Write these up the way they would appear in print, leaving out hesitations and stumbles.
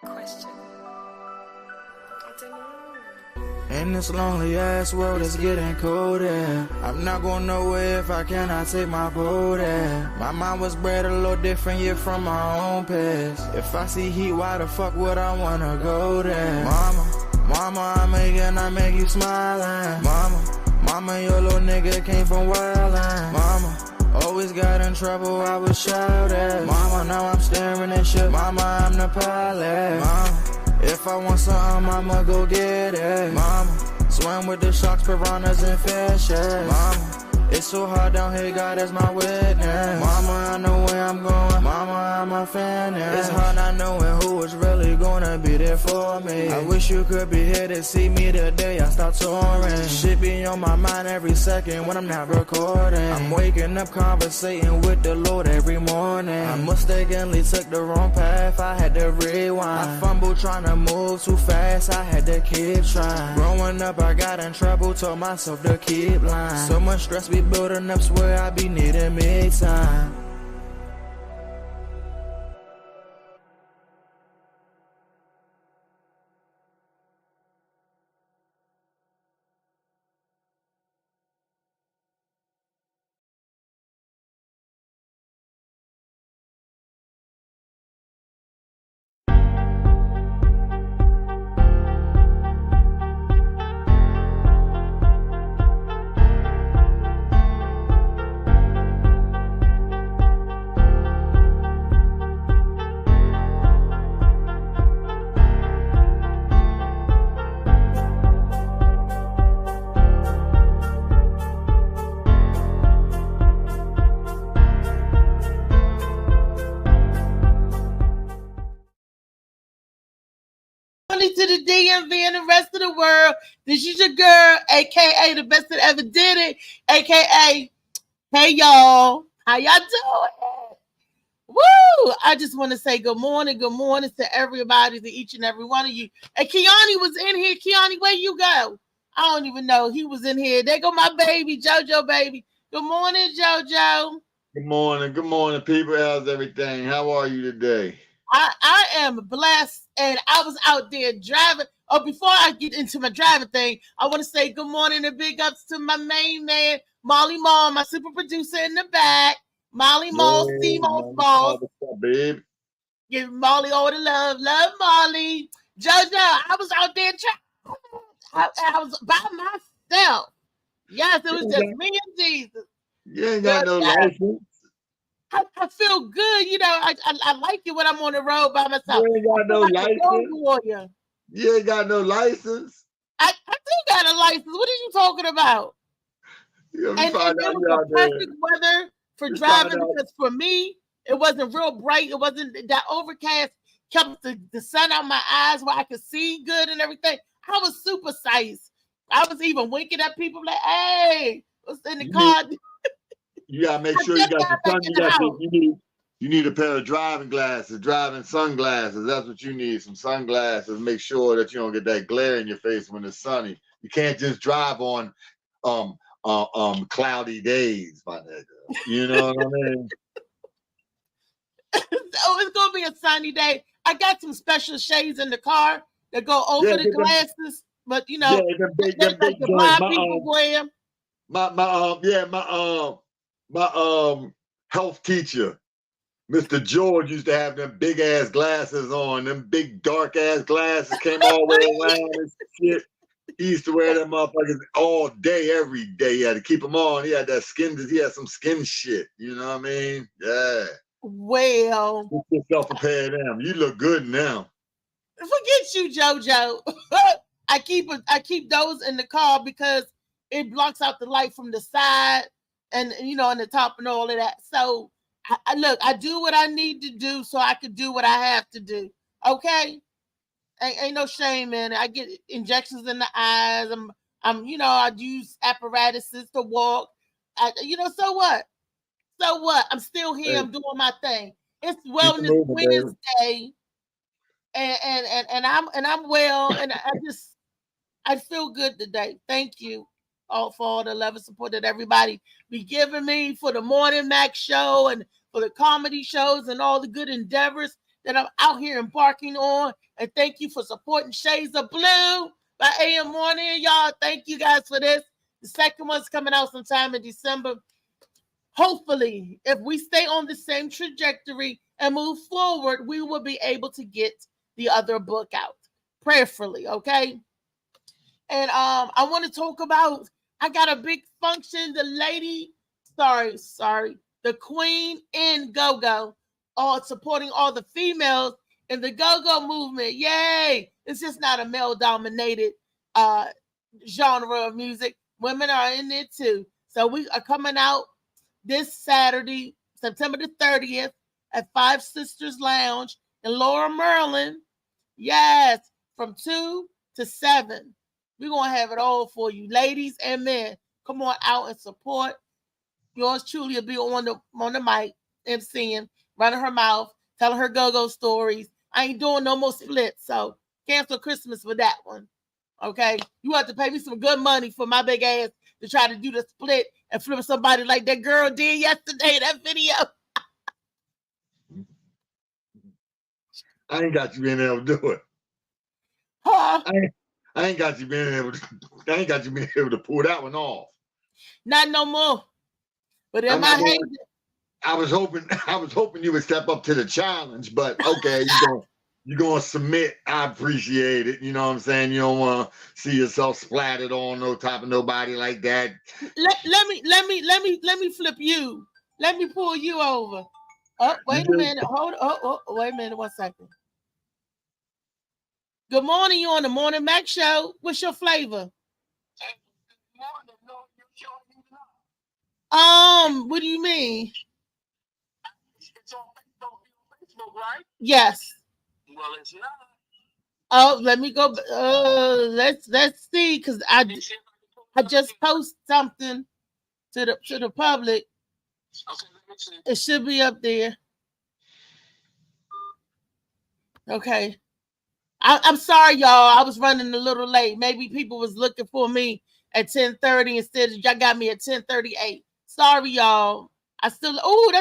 Question. I don't know. In this lonely ass world, it's getting colder. I'm not going nowhere if I cannot take my boat there. My mind was bred a little different, yeah, from my own past. If I see heat, why the fuck would I wanna go there? Mama, I make you smile. Mama, your little nigga came from wildin'. Mama, always got in trouble, I was shouted. Mama, now I'm staring at shit. Mama, I'm the pilot. Mama, if I want something, I'ma go get it. Mama, swim with the sharks, piranhas, and fishes. Mama, it's so hard down here, God is my witness. Mama, I know where I'm going. Mama, I'm a fan. It's hard not knowing who is really gonna be there for me. I wish you could be here to see me the day I start touring. Shit be on my mind every second when I'm not recording. I'm waking up conversating with the Lord every morning. I mistakenly took the wrong path, I had to rewind. I fumbled trying to move too fast, I had to keep trying. Growing up, I got in trouble, told myself to keep lying. So much stress be building up, swear I be needing me time. To the DMV and the rest of the world. This is your girl, aka the best that ever did it, aka hey y'all, how y'all doing? Woo! I just want to say good morning to everybody, to each and every one of you. And Kiani was in here. Kiani, where you go? I don't even know. He was in here. There go my baby, JoJo baby. Good morning, JoJo. Good morning, people. How's everything? How are you today? I am blessed, and I was out there driving. Oh, before I get into my driving thing, I want to say good morning and big ups to my main man, Molly Mall, my super producer in the back. Molly Mall, Stemo's boss. What's up, babe? Give Molly all the love. Love Molly. JoJo, I was out there I was by myself. Yes, it was just me and Jesus. You ain't got no license. I feel good, you know. I like it when I'm on the road by myself. You ain't got no license. You ain't got no license. I do got a license. What are you talking about? And it was the perfect weather for driving because for me, it wasn't real bright. It wasn't that overcast. Kept the sun out my eyes where I could see good and everything. I was super sized. I was even winking at people like, "Hey, what's in the car?" You gotta make sure you got the sun. You need a pair of driving sunglasses. That's what you need. Some sunglasses. Make sure that you don't get that glare in your face when it's sunny. You can't just drive on cloudy days, my nigga. You know what I mean? So it's gonna be a sunny day. I got some special shades in the car that go over the glasses, but you know, the blind people wear. My health teacher, Mr. George, used to have them big ass glasses on. Them big dark ass glasses came all the way around and shit. He used to wear them motherfuckers all day, every day. He had to keep them on. He had that skin. He had some skin shit. You know what I mean? Yeah. Well, get yourself a pair of them. You look good now. Forget you, JoJo. I keep those in the car because it blocks out the light from the side and you know, on the top and all of that. So I do what I need to do so I can do what I have to do. Okay, ain't no shame in it. I get injections in the eyes. I'm you know, I use apparatuses to walk. So what? So what? I'm still here. Hey. I'm doing my thing. It's Wellness Wednesday, and I'm well, and I feel good today. Thank you. for all the love and support that everybody be giving me for the Morning Mac show and for the comedy shows and all the good endeavors that I'm out here embarking on. And thank you for supporting Shades of Blue by AM Morning, y'all. Thank you guys for this. The second one's coming out sometime in December. Hopefully, if we stay on the same trajectory and move forward, we will be able to get the other book out. Prayerfully, okay? And I want to talk about, I got a big function. The Queen in Go-Go, supporting all the females in the Go-Go movement. Yay! It's just not a male-dominated genre of music. Women are in it too. So we are coming out this Saturday, September the 30th at Five Sisters Lounge in Lower Maryland. Yes, from 2 to 7. We're going to have it all for you, ladies and men. Come on out and support. Yours truly will be on the mic, emceeing, running her mouth, telling her go-go stories. I ain't doing no more splits, so cancel Christmas for that one. Okay? You have to pay me some good money for my big ass to try to do the split and flip somebody like that girl did yesterday, that video. I ain't got you being able to do it. Huh? I ain't got you being able to pull that one off. Not no more. But in my head, I was hoping you would step up to the challenge, but okay, you're gonna submit. I appreciate it. You know what I'm saying? You don't want to see yourself splattered on no top of nobody like that. Let me flip you. Let me pull you over. Oh, wait a minute. Hold. Oh, wait a minute. 1 second. Good morning. You on the Morning Mac show? What's your flavor? What do you mean? It's on Facebook, right? Yes. Well, it's not. Oh, let me go. Let's see, because I just post something to the public. Okay, let me see. It should be up there. Okay. I'm sorry, y'all. I was running a little late. Maybe people was looking for me at 10:30 instead of y'all got me at 10:38. Sorry, y'all. That's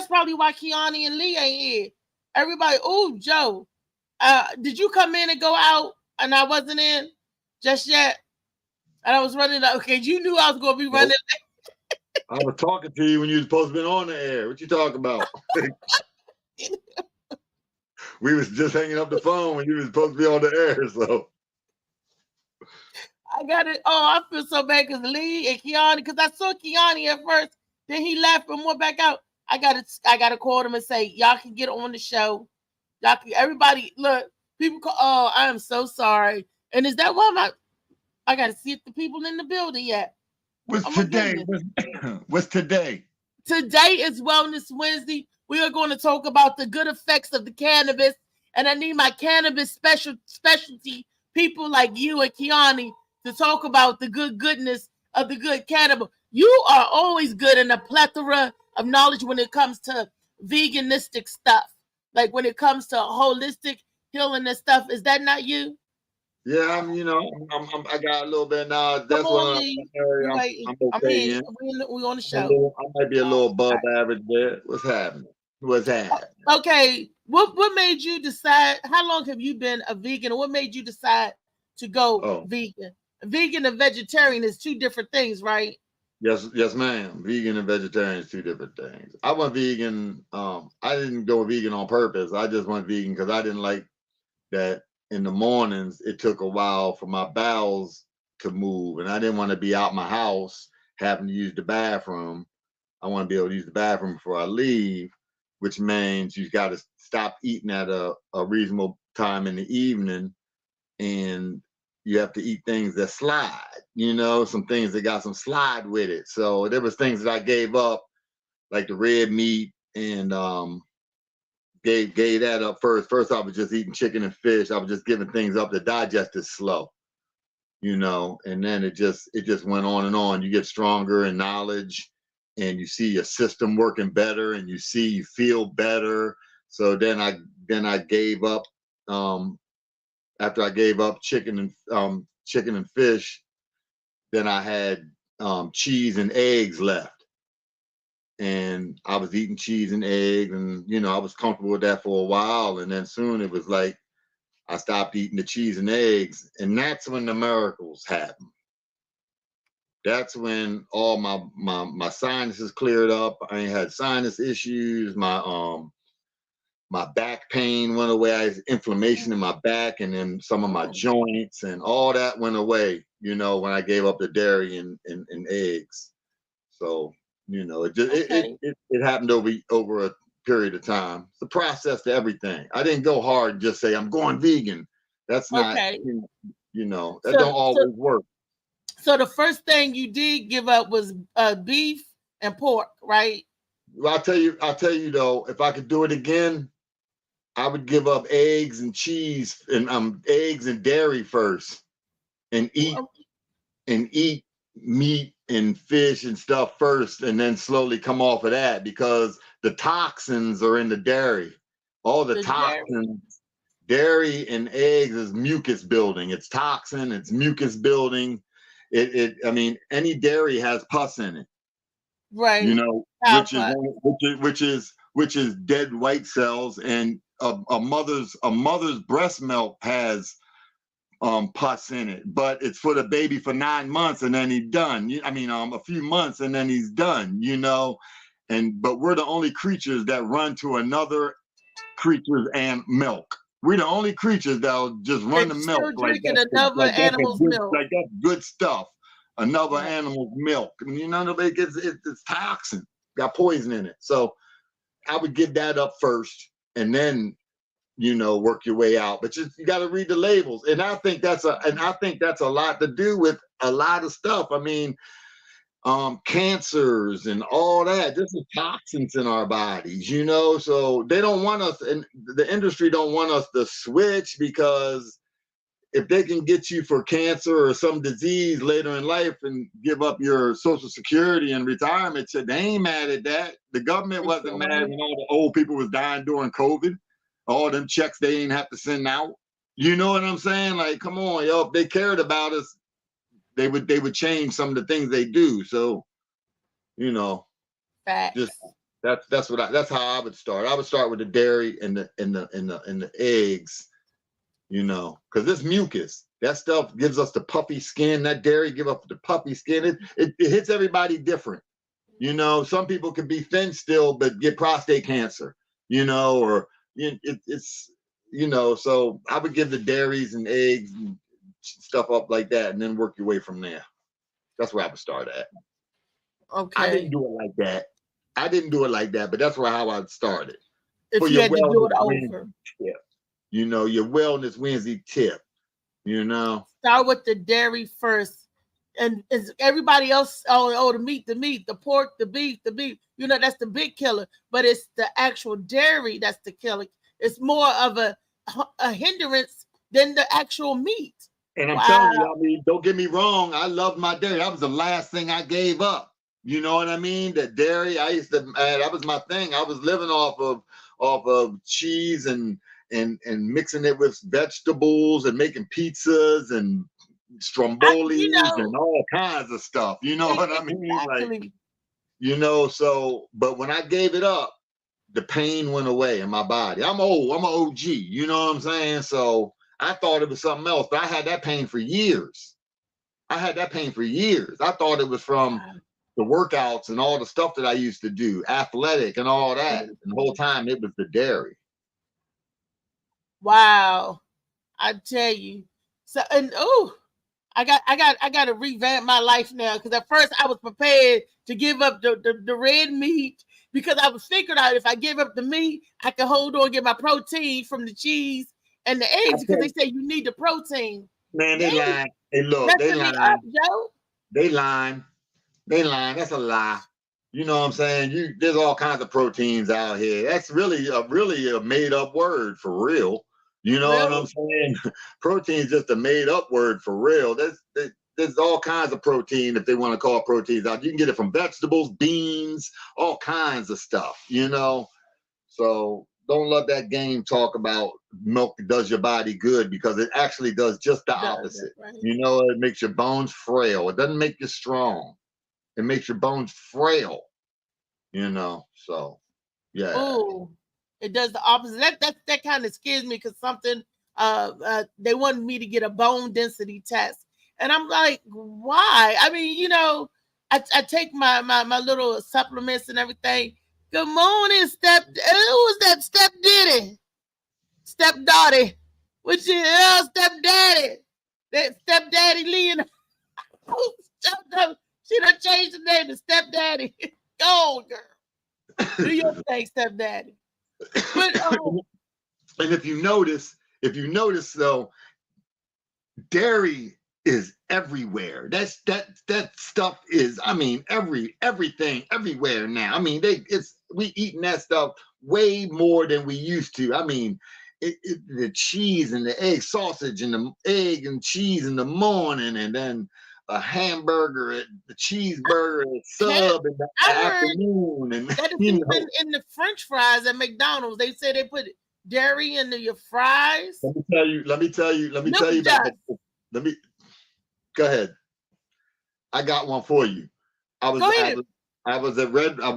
probably why Kiani and Lee ain't here. Everybody, Joe. Did you come in and go out and I wasn't in just yet? And I was running. Okay, you knew I was going to be running. I was talking to you when you were supposed to be on the air. What you talking about? We was just hanging up the phone when you were supposed to be on the air. So I got it. Oh, I feel so bad because Lee and Kiani, because I saw Kiani at first, then he left and went back out. I gotta call them and say, y'all can get on the show. Y'all can, everybody, look, people call, I am so sorry. And is that why I gotta see if the people in the building yet? What's today? What's today? Today is Wellness Wednesday. We are going to talk about the good effects of the cannabis. And I need my cannabis specialty people like you and Kiani to talk about the goodness of the good cannabis. You are always good in a plethora of knowledge when it comes to veganistic stuff. Like when it comes to holistic healing and stuff. Is that not you? Yeah, I got a little bit now. That's what I'm okay. Yeah. We on the show. I might be a little above average there. What's happening? Okay. What made you decide? How long have you been a vegan? What made you decide to go vegan? Vegan and vegetarian is two different things, right? Yes, ma'am. Vegan and vegetarian is two different things. I went vegan. I didn't go vegan on purpose. I just went vegan because I didn't like that in the mornings it took a while for my bowels to move, and I didn't want to be out my house having to use the bathroom. I want to be able to use the bathroom before I leave, which means you got to stop eating at a reasonable time in the evening, and you have to eat things that slide, some things that got some slide with it. So there was things that I gave up, like the red meat, and gave that up first. First, I was just eating chicken and fish. I was just giving things up. The digest is slow, and then it just went on and on. You get stronger in knowledge, and you see your system working better, and you feel better. So then I gave up. After I gave up chicken and fish, then I had cheese and eggs left. And I was eating cheese and eggs, and I was comfortable with that for a while. And then soon it was like I stopped eating the cheese and eggs, and that's when the miracles happened. That's when all my sinuses cleared up. I ain't had sinus issues. My back pain went away. I had inflammation in my back, and then some of my joints, and all that went away. When I gave up the dairy and eggs. So it happened over a period of time. It's a process to everything. I didn't go hard and just say I'm going vegan. That's not that don't always work. So the first thing you did give up was beef and pork, right? Well, I'll tell you though, if I could do it again, I would give up eggs and cheese and eggs and dairy first, and eat meat and fish and stuff first, and then slowly come off of that, because the toxins are in the dairy. All the toxins. Dairy and eggs is mucus building. It's toxin. It's mucus building. I mean, any dairy has pus in it, right? Which is dead white cells, and a mother's breast milk has pus in it, but it's for the baby for 9 months, and then he's done. A few months, and then he's done. But we're the only creatures that run to another creature's and milk. We're the only creatures that'll just run the milk. Drinking another animal's milk. Like that's good stuff. Another animal's milk. It's toxin. Got poison in it. So I would give that up first, and then work your way out. But you got to read the labels, and I think that's a lot to do with a lot of stuff. I mean, cancers and all that. This is toxins in our bodies, so they don't want us, and the industry don't want us to switch, because if they can get you for cancer or some disease later in life and give up your Social Security and retirement, they ain't mad at that. The government wasn't mad when all the old people was dying during COVID. All them checks they ain't have to send out. You know what I'm saying? Like, come on, yo, if they cared about us, they would change some of the things they do. So, Facts. just that's how I would start. I would start with the dairy and the eggs, because this mucus, that stuff gives us the puffy skin. That dairy give up the puffy skin. It hits everybody different. Some people can be thin still but get prostate cancer. So I would give the dairies and eggs and stuff up like that, and then work your way from there. That's where I would start at. Okay. I didn't do it like that, but that's how I'd start it. If you had to do it over. Tip. Your Wellness Wednesday tip. Start with the dairy first. And is everybody else, the meat, the pork, the beef, that's the big killer. But it's the actual dairy that's the killer. It's more of a hindrance than the actual meat. And I'm telling you, don't get me wrong, I love my dairy. That was the last thing I gave up. You know what I mean? The dairy, that was my thing. I was living off of cheese and mixing it with vegetables and making pizzas and strombolis and all kinds of stuff. You know what I mean? Exactly. But when I gave it up, the pain went away in my body. I'm old. I'm an OG. You know what I'm saying? So I thought it was something else, but I had that pain for years. I thought it was from the workouts and all the stuff that I used to do, athletic and all that. And the whole time it was the dairy. Wow. I tell you. So, and I got to revamp my life now, because at first I was prepared to give up the red meat, because I was figuring out if I give up the meat, I can hold on and get my protein from the cheese and the eggs, because they say you need the protein. Man, they lying. Hey, look, they lying. They lying. That's a lie. You know what I'm saying? There's all kinds of proteins out here. That's really a made up word for real. You know what I'm saying? Protein is just a made up word for real. There's all kinds of protein, if they want to call proteins out. You can get it from vegetables, beans, all kinds of stuff, So don't let that game talk about milk does your body good, because it actually does just the opposite. Right? It makes your bones frail. It doesn't make you strong. It makes your bones frail. You know, so yeah. Ooh, it does the opposite. That kind of scares me because they wanted me to get a bone density test, and I'm like, why? I mean, you know, I take my little supplements and everything. Good morning, who was that? Step Diddy, Step Dotty, which is Stepdaddy, that Stepdaddy Leon. She done changed the name to Stepdaddy. Go, girl. Do your thing, Stepdaddy. But and if you notice though, dairy is everywhere. That stuff is, I mean, everything everywhere now. I mean, we eating that stuff way more than we used to. I mean, the cheese and the egg sausage and the egg and cheese in the morning, and then a hamburger, the cheeseburger, and sub in the afternoon, and that is even in the French fries at McDonald's. They say they put dairy in your fries. Let me tell you about that. Go ahead. I got one for you. I was at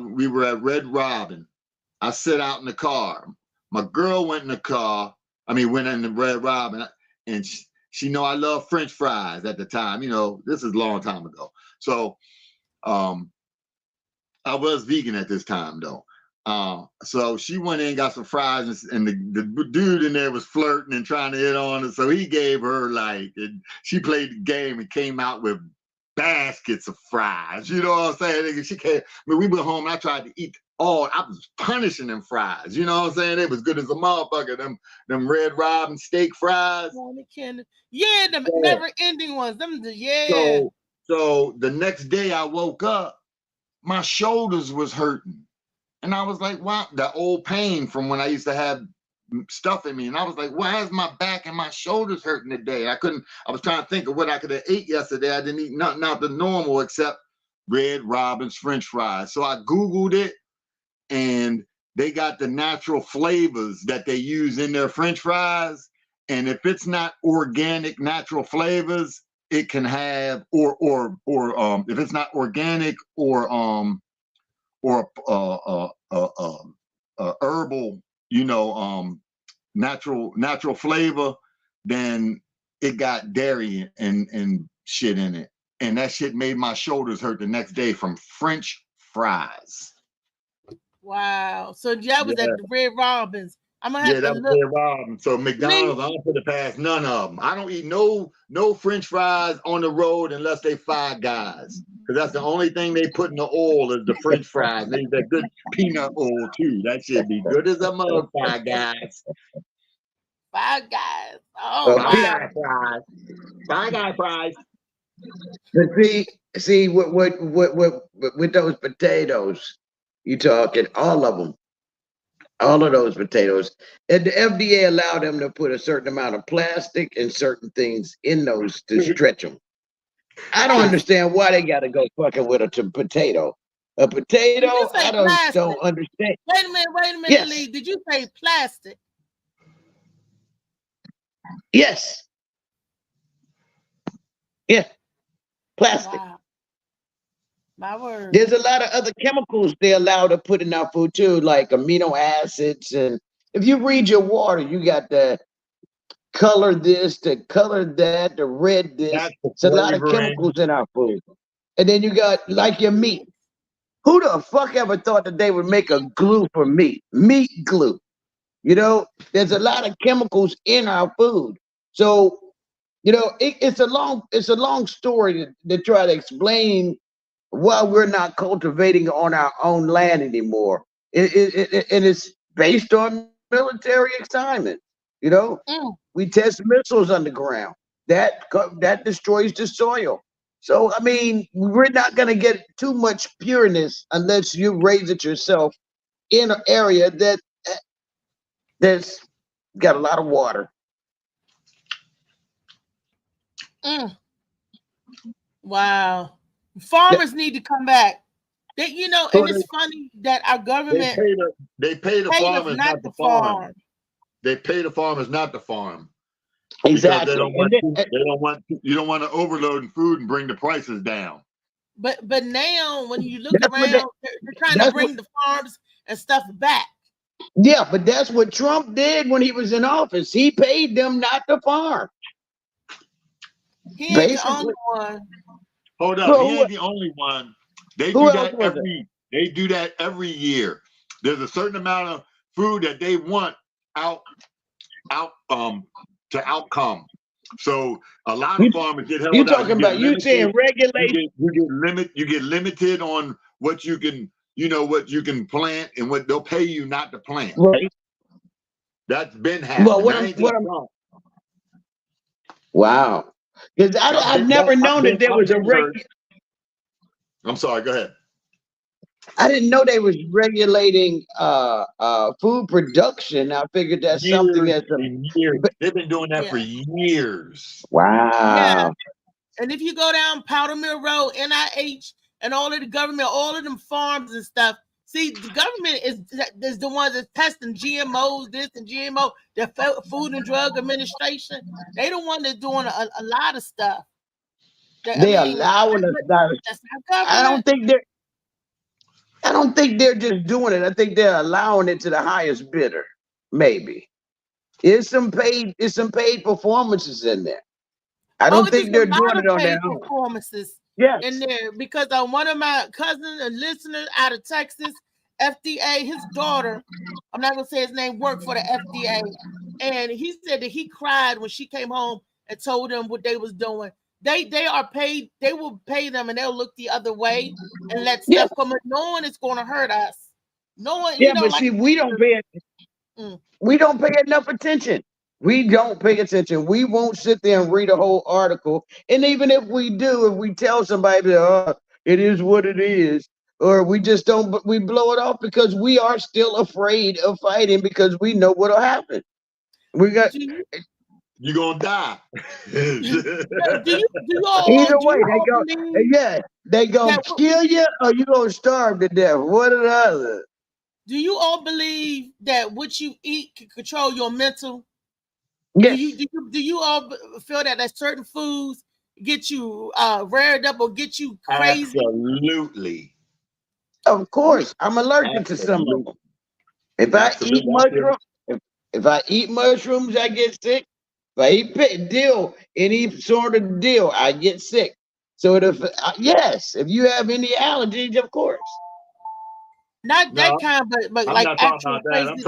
we were at Red Robin. I sit out in the car. My girl went in the car. Went in the Red Robin, and she know I love French fries at the time. You know, this is a long time ago. So, I was vegan at this time though. So she went in, got some fries, and the dude in there was flirting and trying to hit on her. So he gave her and she played the game and came out with baskets of fries. You know what I'm saying? She came. We went home and I tried to eat I was punishing them fries. You know what I'm saying? They was good as a motherfucker. Them Red Robin steak fries. Yeah, the never-ending ones. So the next day I woke up, my shoulders was hurting. And I was like, wow, the old pain from when I used to have stuff in me. And I was like, why is my back and my shoulders hurting today? I was trying to think of what I could have ate yesterday. I didn't eat nothing out the normal except Red Robin's French fries. So I Googled it, and they got the natural flavors that they use in their French fries. And if it's not organic natural flavors, it can have, or if it's not organic or herbal, you know, natural flavor, then it got dairy and shit in it. And that shit made my shoulders hurt the next day from French fries. Wow. So that was at the Red Robin's. I'm gonna have to look. Red Robin. So McDonald's, I don't put it past none of them. I don't eat no French fries on the road unless they Five Guys, because that's the only thing they put in the oil is the French fries. They use that good peanut oil too. That should be good as a mug. Five Guys. Five Guys. Oh, wow. Five Guy fries. But see with those potatoes, you talking all of them. All of those potatoes. And the FDA allowed them to put a certain amount of plastic and certain things in those to stretch them. I don't understand why they got to go fucking with a potato. A potato, I don't understand. Wait a minute, yes. Lee. Did you say plastic? Yes. Yeah. Plastic. Wow. My word. There's a lot of other chemicals they allow to put in our food too, like amino acids. And if you read your water, you got the color this, the color that, the red this. It's a lot of chemicals in our food. And then you got like your meat. Who the fuck ever thought that they would make a glue for meat? Meat glue. You know, there's a lot of chemicals in our food. So, you know, it's a long story to try to explain why we're not cultivating on our own land anymore. And it's based on military assignment. You know, we test missiles underground. That destroys the soil. So, I mean, we're not going to get too much pureness unless you raise it yourself in an area that's got a lot of water. Wow. Farmers need to come back. And it's funny that our government they pay the farmers not to farm. They pay the farmers not to farm. Exactly. You don't want to overload in food and bring the prices down. But now when you look That's what around, they- they're trying to that's bring the farms and stuff back. Yeah, but that's what Trump did when he was in office. He paid them not to farm. He ain't the only Basically. one. Hold up, Well, he who- ain't the only one. They who do else that was it? they do that every year. There's a certain amount of food that they want out to outcome. So a lot You- of farmers get held You out. talking get about you saying limited- regulation? you get limited on what you can, what you can plant and what they'll pay you not to plant. Right. That's been happening. Well, That ain't just Trump. Wow. Because I've never known that there was a I'm sorry, go ahead. I didn't know they was regulating food production. I figured that's something that's Years. They've been doing that for years. wow. Yeah. And if you go down Powder Mill Road, NIH, and all of the government, all of them farms and stuff. See, the government is the ones that's testing GMOs, this and GMO, the Food and Drug Administration. They the one that's doing a lot of stuff. Allowing us. That's not I don't government. think they're just doing it. I think they're allowing it to the highest bidder. Maybe. It's some paid performances in there. I don't think they're doing it on their own. Performances. Yes. In there because one of my cousins and listeners out of Texas, FDA, his daughter, I'm not gonna say his name, worked for the FDA, and he said that he cried when she came home and told them what they was doing. They are paid. They will pay them, and they'll look the other way and let stuff come. No one is going to hurt us. No one. Yeah, but see, we don't pay enough attention. We don't pay attention. We won't sit there and read a whole article. And even if we do, if we tell somebody, it is what it is, or we just don't, we blow it off because we are still afraid of fighting because we know what'll happen. We got. You're gonna die. Either way, they gonna kill you or you gonna starve to death. One or the other. Do you all believe that what you eat can control your mental? Yes. Do you all feel that certain foods get you reared up or get you crazy? Absolutely. Of course, I'm allergic to some of them. If I eat mushrooms, I get sick. If I eat any sort of dill, I get sick. So if you have any allergies, of course. Not that kind, but I'm like not talking actual about that. crazy.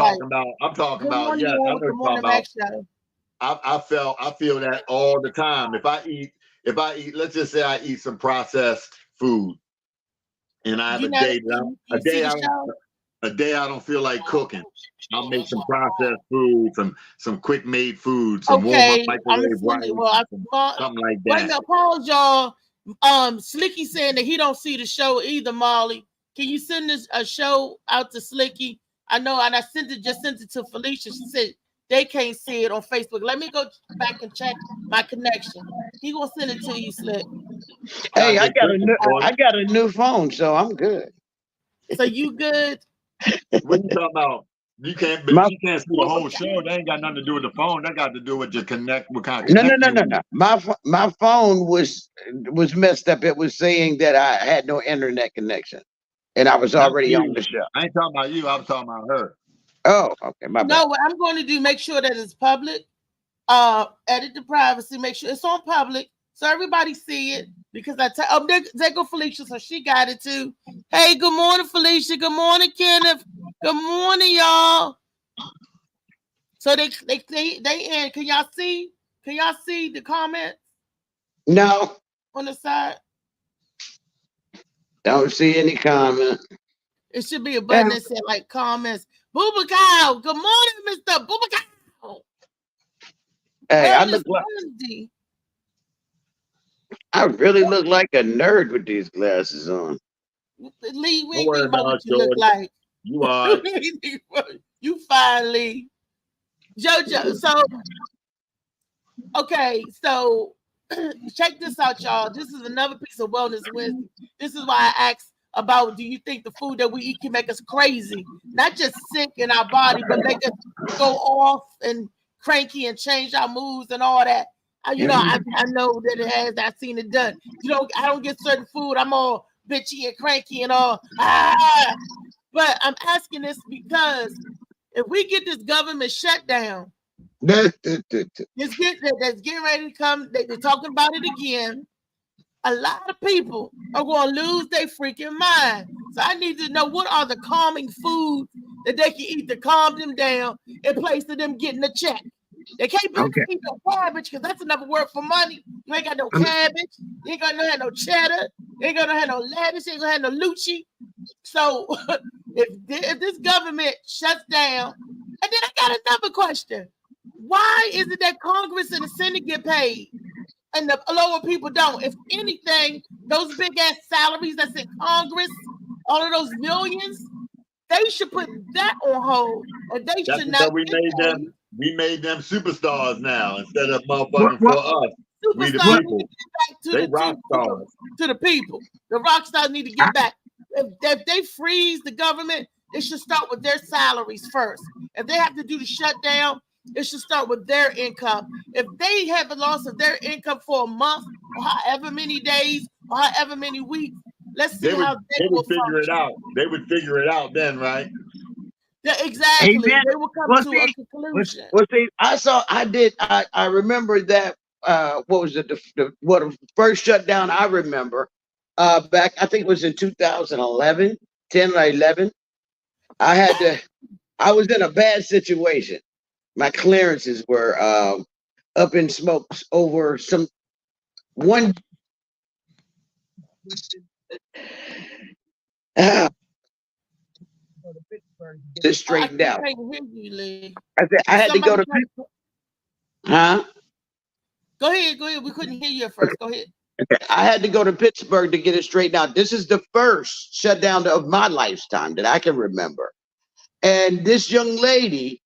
I'm talking about yes. I know Good what morning, you're Max talking Show. about. I feel that all the time. If I eat, let's just say I eat some processed food, and I have a day I don't feel like cooking. I'll make some processed food, some quick made food, some warm up microwave rice, something like that. Wait now, pause, y'all. Slicky saying that he don't see the show either, Molly. Can you send a show out to Slicky? I know, and I sent it to Felicia. She said they can't see it on Facebook. Let me go back and check my connection. He gonna send it to you, Slick. Hey, I got a new phone, so I'm good. So you good? What you talking about? You can't see the whole show. That ain't got nothing to do with the phone. That got to do with your connect. What kind of No. My phone was messed up. It was saying that I had no internet connection, and I was already on the show. I ain't talking about you. I was talking about her. Oh, okay. My bad. No, what I'm going to do, make sure that it's public. Edit the privacy. Make sure it's on public so everybody see it. Because there go Felicia, so she got it too. Hey, good morning, Felicia. Good morning, Kenneth. Good morning, y'all. So they in. Can y'all see? Can y'all see the comments? No. On the side? Don't see any comment. It should be a button that said like comments. Booba Cow. Good morning, Mr. Booba Cow. Hey, I really look like a nerd with these glasses on. Lee, we ain't think about what you look like. You are. You fine, Lee. JoJo, so okay, so check this out, y'all. This is another piece of wellness wisdom. This is why I asked about, do you think the food that we eat can make us crazy? Not just sick in our body, but make us go off and cranky and change our moods and all that. I know that it has. I've seen it done. I don't get certain food. I'm all bitchy and cranky and all. But I'm asking this because if we get this government shutdown, that's getting ready to come. They're talking about it again. A lot of people are going to lose their freaking mind. So I need to know what are the calming foods that they can eat to calm them down in place of them getting a check. They can't eat no cabbage because that's another word for money. You ain't got no cabbage. You ain't gonna have no cheddar. You ain't gonna have no lettuce. You ain't gonna have no lucci. So if this government shuts down, and then I got another question. Why is it that Congress and the Senate get paid and the lower people don't? If anything, those big ass salaries that's in Congress, all of those millions, they should put that on hold. And they should not. We made them superstars now instead of motherfucking for us. We the people. They rock stars. To the people. The rock stars need to get back. If they freeze the government, it should start with their salaries first. If they have to do the shutdown, it should start with their income. If they have a loss of their income for a month, or however many days, or however many weeks, let's see how they will figure it out. They would figure it out then, right? Yeah, exactly. Amen. They will come to a conclusion. I remember that. What was it? The first shutdown I remember back. I think it was in 2011, 10 or 11. I was in a bad situation. My clearances were up in smokes over one. Get it straightened out. I said I had to go to. Huh? Go ahead. We couldn't hear you at first. Go ahead. Okay. I had to go to Pittsburgh to get it straightened out. This is the first shutdown of my lifetime that I can remember. And this young lady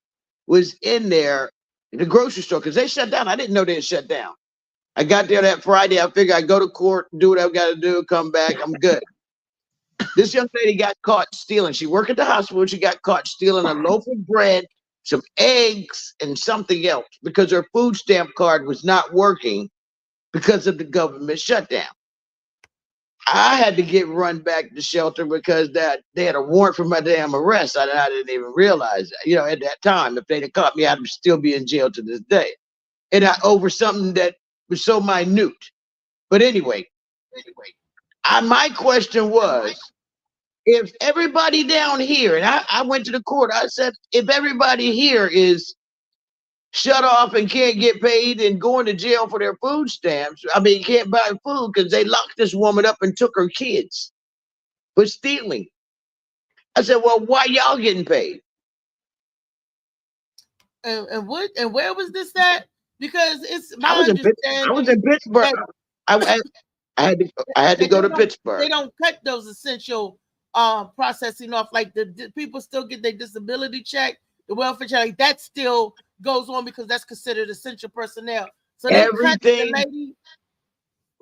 was in there in the grocery store because they shut down. I didn't know they had shut down. I got there that Friday. I figured I'd go to court, do what I've got to do, come back. I'm good. This young lady got caught stealing. She worked at the hospital. She got caught stealing a loaf of bread, some eggs, and something else because her food stamp card was not working because of the government shutdown. I had to get run back to the shelter because they had a warrant for my damn arrest. I didn't even realize that. At that time, if they'd have caught me, I'd still be in jail to this day. And over something that was so minute. But anyway, my question was, if everybody down here, and I went to the court, I said, if everybody here is shut off and can't get paid and going to jail for their food stamps, can't buy food because they locked this woman up and took her kids for stealing. I said, well, why y'all getting paid? And where was this at? Because it's my I was in Pittsburgh. I had to go to Pittsburgh. They don't cut those essential processing off. Like the people still get their disability check, the welfare check. Like that still goes on because that's considered essential personnel. So everything.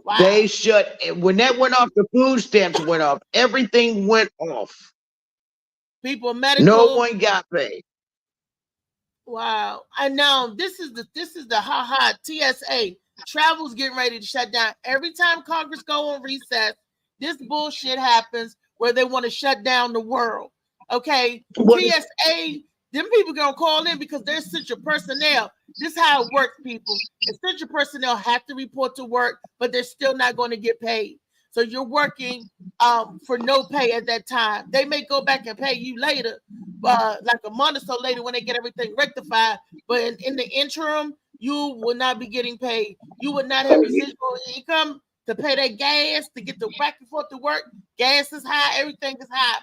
Wow. They shut when that went off. The food stamps went off. Everything went off. People medical. No one got paid. Wow. And now this is the TSA. Travel's getting ready to shut down. Every time Congress go on recess, this bullshit happens where they want to shut down the world. Okay. TSA, them people gonna call in because they're essential personnel. This is how it works, people. Essential personnel have to report to work, but they're still not going to get paid. So you're working for no pay at that time. They may go back and pay you later, like a month or so later when they get everything rectified. But in the interim, you will not be getting paid. You would not have residual income to pay that gas to get the back and forth to work. Gas is high. Everything is high.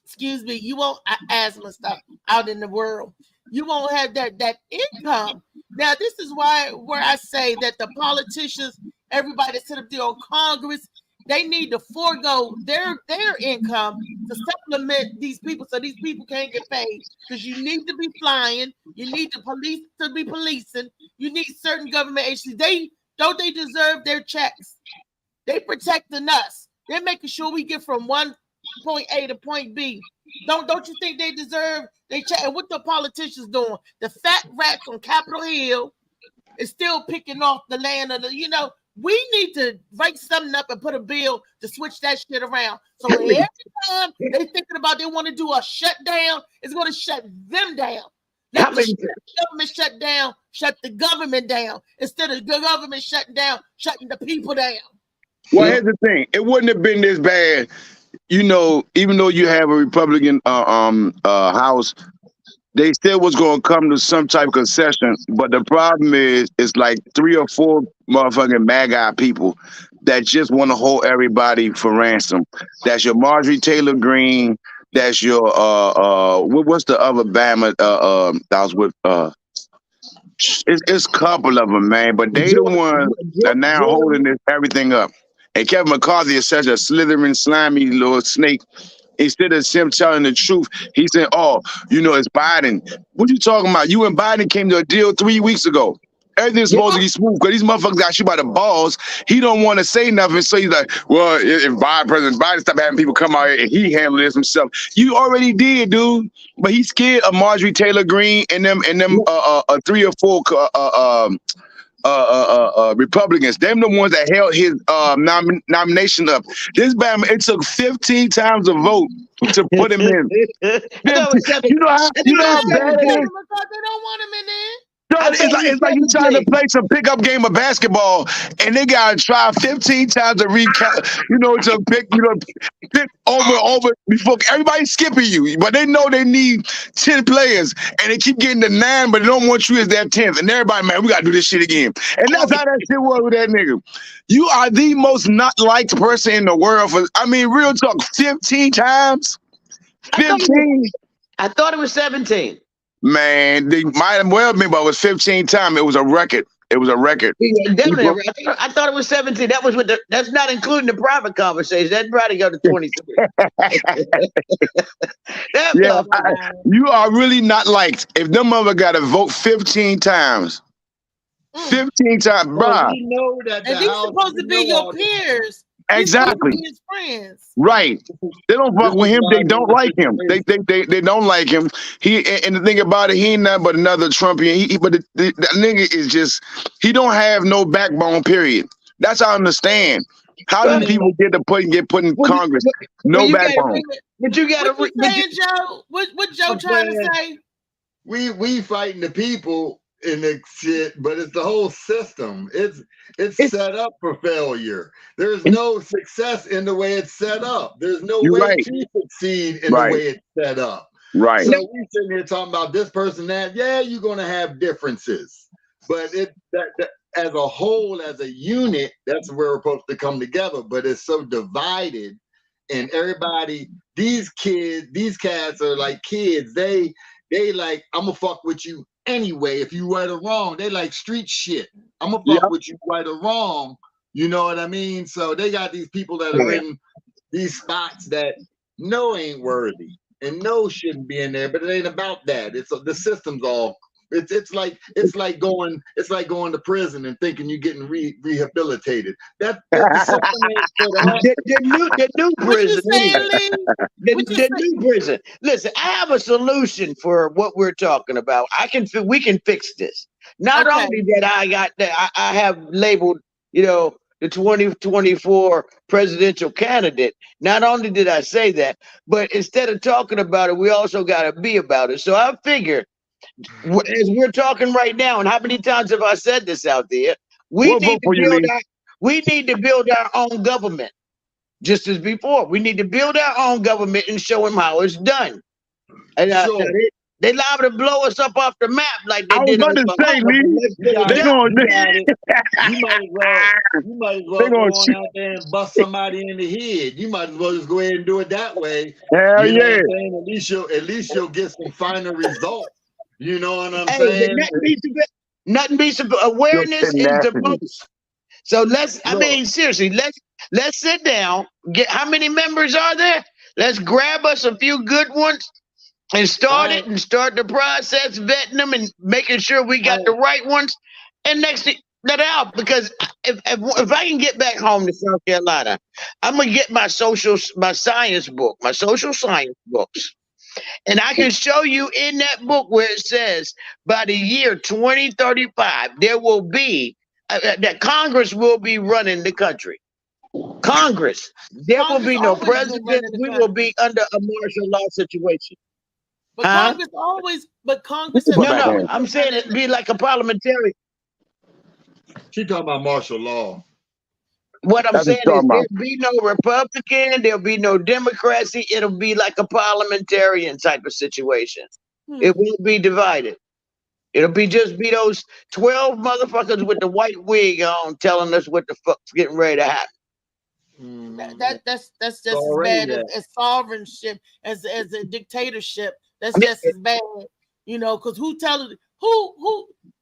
Excuse me. You won't asthma stuff out in the world. You won't have that income. Now, this is where I say that the politicians, everybody that's set up there on Congress, they need to forego their income to supplement these people so these people can't get paid. Because you need to be flying, you need the police to be policing, you need certain government agencies. They deserve their checks. They protecting us. They're making sure we get from one point A to point B Don't you think they deserve they check? And what the politicians doing? The fat rats on Capitol Hill is still picking off the land of the. We need to write something up and put a bill to switch that shit around. So every time they thinking about they want to do a shutdown, it's going to shut them down. Let the government shut down, shut the government down instead of the government shutting down, shutting the people down. Well, here's the thing: it wouldn't have been this bad, even though you have a Republican House. They still was going to come to some type of concession, but the problem is, it's like 3 or 4 motherfucking MAGA people that just want to hold everybody for ransom. That's your Marjorie Taylor Greene. That's your what's the other Bama that was with it's a couple of them, man. But they the ones that are now holding this everything up. And Kevin McCarthy is such a slithering, slimy little snake. Instead of him telling the truth, he said, it's Biden. What you talking about? You and Biden came to a deal 3 weeks ago. Everything's supposed to be smooth because these motherfuckers got you by the balls. He don't want to say nothing, so he's like, well, if President Biden stop having people come out here and he handle this himself. You already did, dude. But he's scared of Marjorie Taylor Greene and them 3 or 4 Republicans. Them the ones that held his nomination up. This Bama, it took 15 times a vote to put him in. You know how bad it is? They don't want him in there. It's like you trying to play some pickup game of basketball, and they gotta try 15 times to recount, to pick over before everybody's skipping you. But they know they need 10 players, and they keep getting to 9, but they don't want you as their 10th. And everybody, man, we gotta do this shit again. And that's how that shit was with that nigga. You are the most not liked person in the world real talk, 15 times. 15. I thought it was 17. Man, they might have well been, but it was 15 times. It was a record. Yeah, definitely. I thought it was 17. That was that's not including the private conversation. That probably go to 23. You are really not liked. If them mother got to vote 15 times. 15 times, bro. We know that and these supposed to be your peers. Exactly. His friends. Right. They don't fuck with him. They don't like him. They don't like him. And the thing about it, he ain't nothing but another Trumpian. But the nigga is just, he don't have no backbone, period. That's how I understand. How do people get put in Congress? No backbone. But you got to saying, Joe? What Joe trying to say? We fighting the people in the shit, but it's the whole system. It's set up for failure. There's no success in the way it's set up. There's no way to succeed in the way it's set up. Right. So we sitting here talking about this person, that. Yeah, you're gonna have differences, but that as a whole, as a unit, that's where we're supposed to come together. But it's so divided, and everybody, these cats are like kids. They like, I'm gonna fuck with you anyway, if you right or wrong. They like street shit. I'm gonna fuck with you right or wrong. You know what I mean? So they got these people that are in these spots that ain't worthy and shouldn't be in there, but it ain't about that. It's the system's all. It's like going to prison and thinking you're getting rehabilitated. The new prison. The new prison. Listen, I have a solution for what we're talking about. We can fix this. Not only that I have labeled, the 2024 presidential candidate. Not only did I say that, but instead of talking about it, we also got to be about it. So I figure, as we're talking right now, and how many times have I said this out there? We need to build our own government, just as before. We need to build our own government and show them how it's done. And they liable to blow us up off the map like they did. I was about to say, you might as well go on out there and bust somebody in the head. You might as well just go ahead and do it that way. Hell yeah! At least you'll get some final results. You know what I'm saying? Nothing beats awareness is the most. So seriously, let's sit down. How many members are there? Let's grab us a few good ones and start the process, vetting them and making sure we got the right ones. And next thing that out, because if I can get back home to South Carolina, I'm gonna get my social science books. And I can show you in that book where it says by the year 2035, there will be that Congress will be running the country. Congress. There will be no president. We will be under a martial law situation. But Congress always, No, I'm saying it'd be like a parliamentary. She talking about martial law. What I'm saying is there'll be no Republican, there'll be no Democracy. It'll be like a parliamentarian type of situation. It won't be divided. It'll be those 12 motherfuckers with the white wig on telling us what the fuck's getting ready to happen. That's just as bad as sovereignship, as a dictatorship. That's just as bad, because who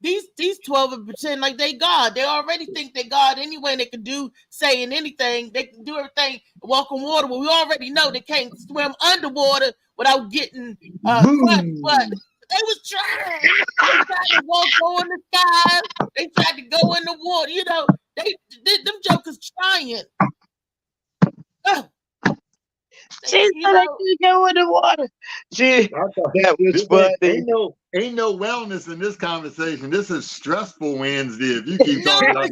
these 12 would pretend like they God. They already think they God anyway. They can say anything. They can do everything. Walk on water. Well, we already know they can't swim underwater without getting crushed. But they was trying. They tried to go in the sky. They tried to go in the water. Them jokers trying. She said I can go in the water. That was funny. Ain't no wellness in this conversation. This is stressful Wednesday. If you keep talking about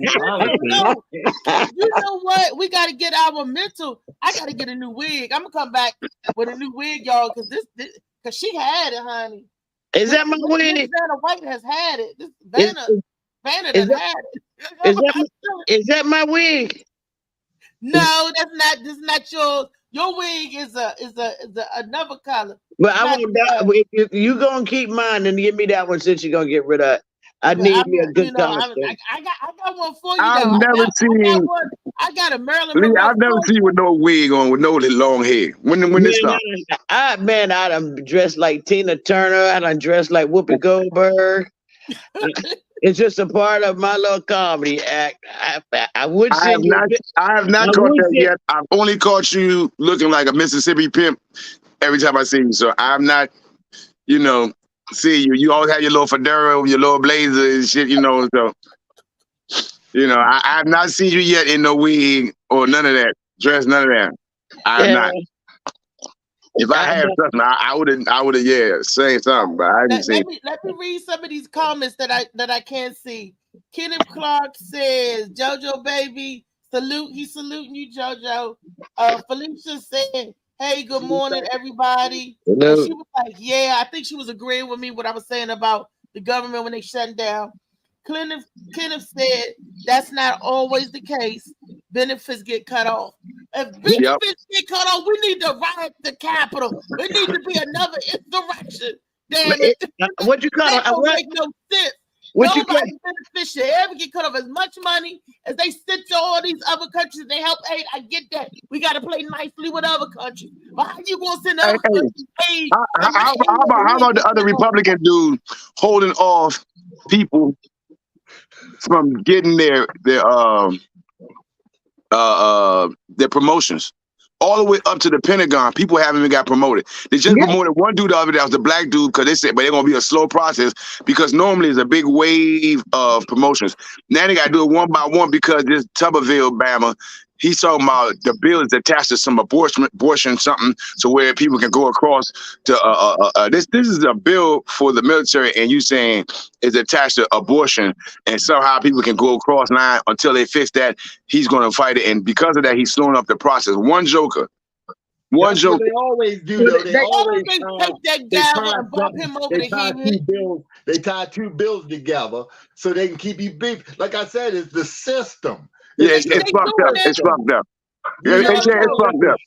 no. You know what? We got to get our mental. I got to get a new wig. I'm gonna come back with a new wig, y'all, because she had it, honey. Is that my wig? Vanna White has had it. Vanna has had it. Is that my wig? No, that's not yours. Your wig is another color. But I want that. If you gonna keep mine, then give me that one since you're gonna get rid of it. I need me a good color. I got one for you. I've never seen. I got a Marilyn Lee, Monroe. I've never seen you with no wig on, with no long hair. When this start? I done dressed like Tina Turner. I done dressed like Whoopi Goldberg. It's just a part of my little comedy act. I would say I have not caught that yet. I've only caught you looking like a Mississippi pimp every time I see you. So I'm not, see you. You always have your little fedora, your little blazer and shit, so I have not seen you yet in no wig or none of that. Dress, none of that. I have not. If I had something, I would have, say something, but I didn't see. Let me read some of these comments that I can't see. Kenneth Clark says, JoJo baby, he's saluting you, JoJo. Felicia said, hey, good morning, everybody. And she was like, I think she was agreeing with me what I was saying about the government when they shut down. Kenneth said that's not always the case. Benefits get cut off. If benefits get cut off, we need to riot the Capitol. It needs to be another insurrection. Damn it! What you call it? That don't make no sense. Nobody beneficiary ever get cut off as much money as they sent to all these other countries. They help aid. I get that. We got to play nicely with other countries. But how you gonna send other countries aid? How about the other Republican dude holding off people from getting their promotions all the way up to the Pentagon? People haven't even got promoted. They just promoted one dude the other day. That was the black dude, because they said, but they're gonna be a slow process because normally it's a big wave of promotions. Now they gotta do it one by one because this Tuberville Bama, he's talking about the bill is attached to some abortion something, so where people can go across to this is a bill for the military, and you saying it's attached to abortion, and somehow people can go across line until they fix that. He's going to fight it, and because of that, he's slowing up the process. One joker. That's what they always do, though. They always take that gavel and bump him over the head. They tie two bills together so they can keep you beef. Like I said, it's the system. Yeah, it's fucked up. It's fucked up. It's fucked up.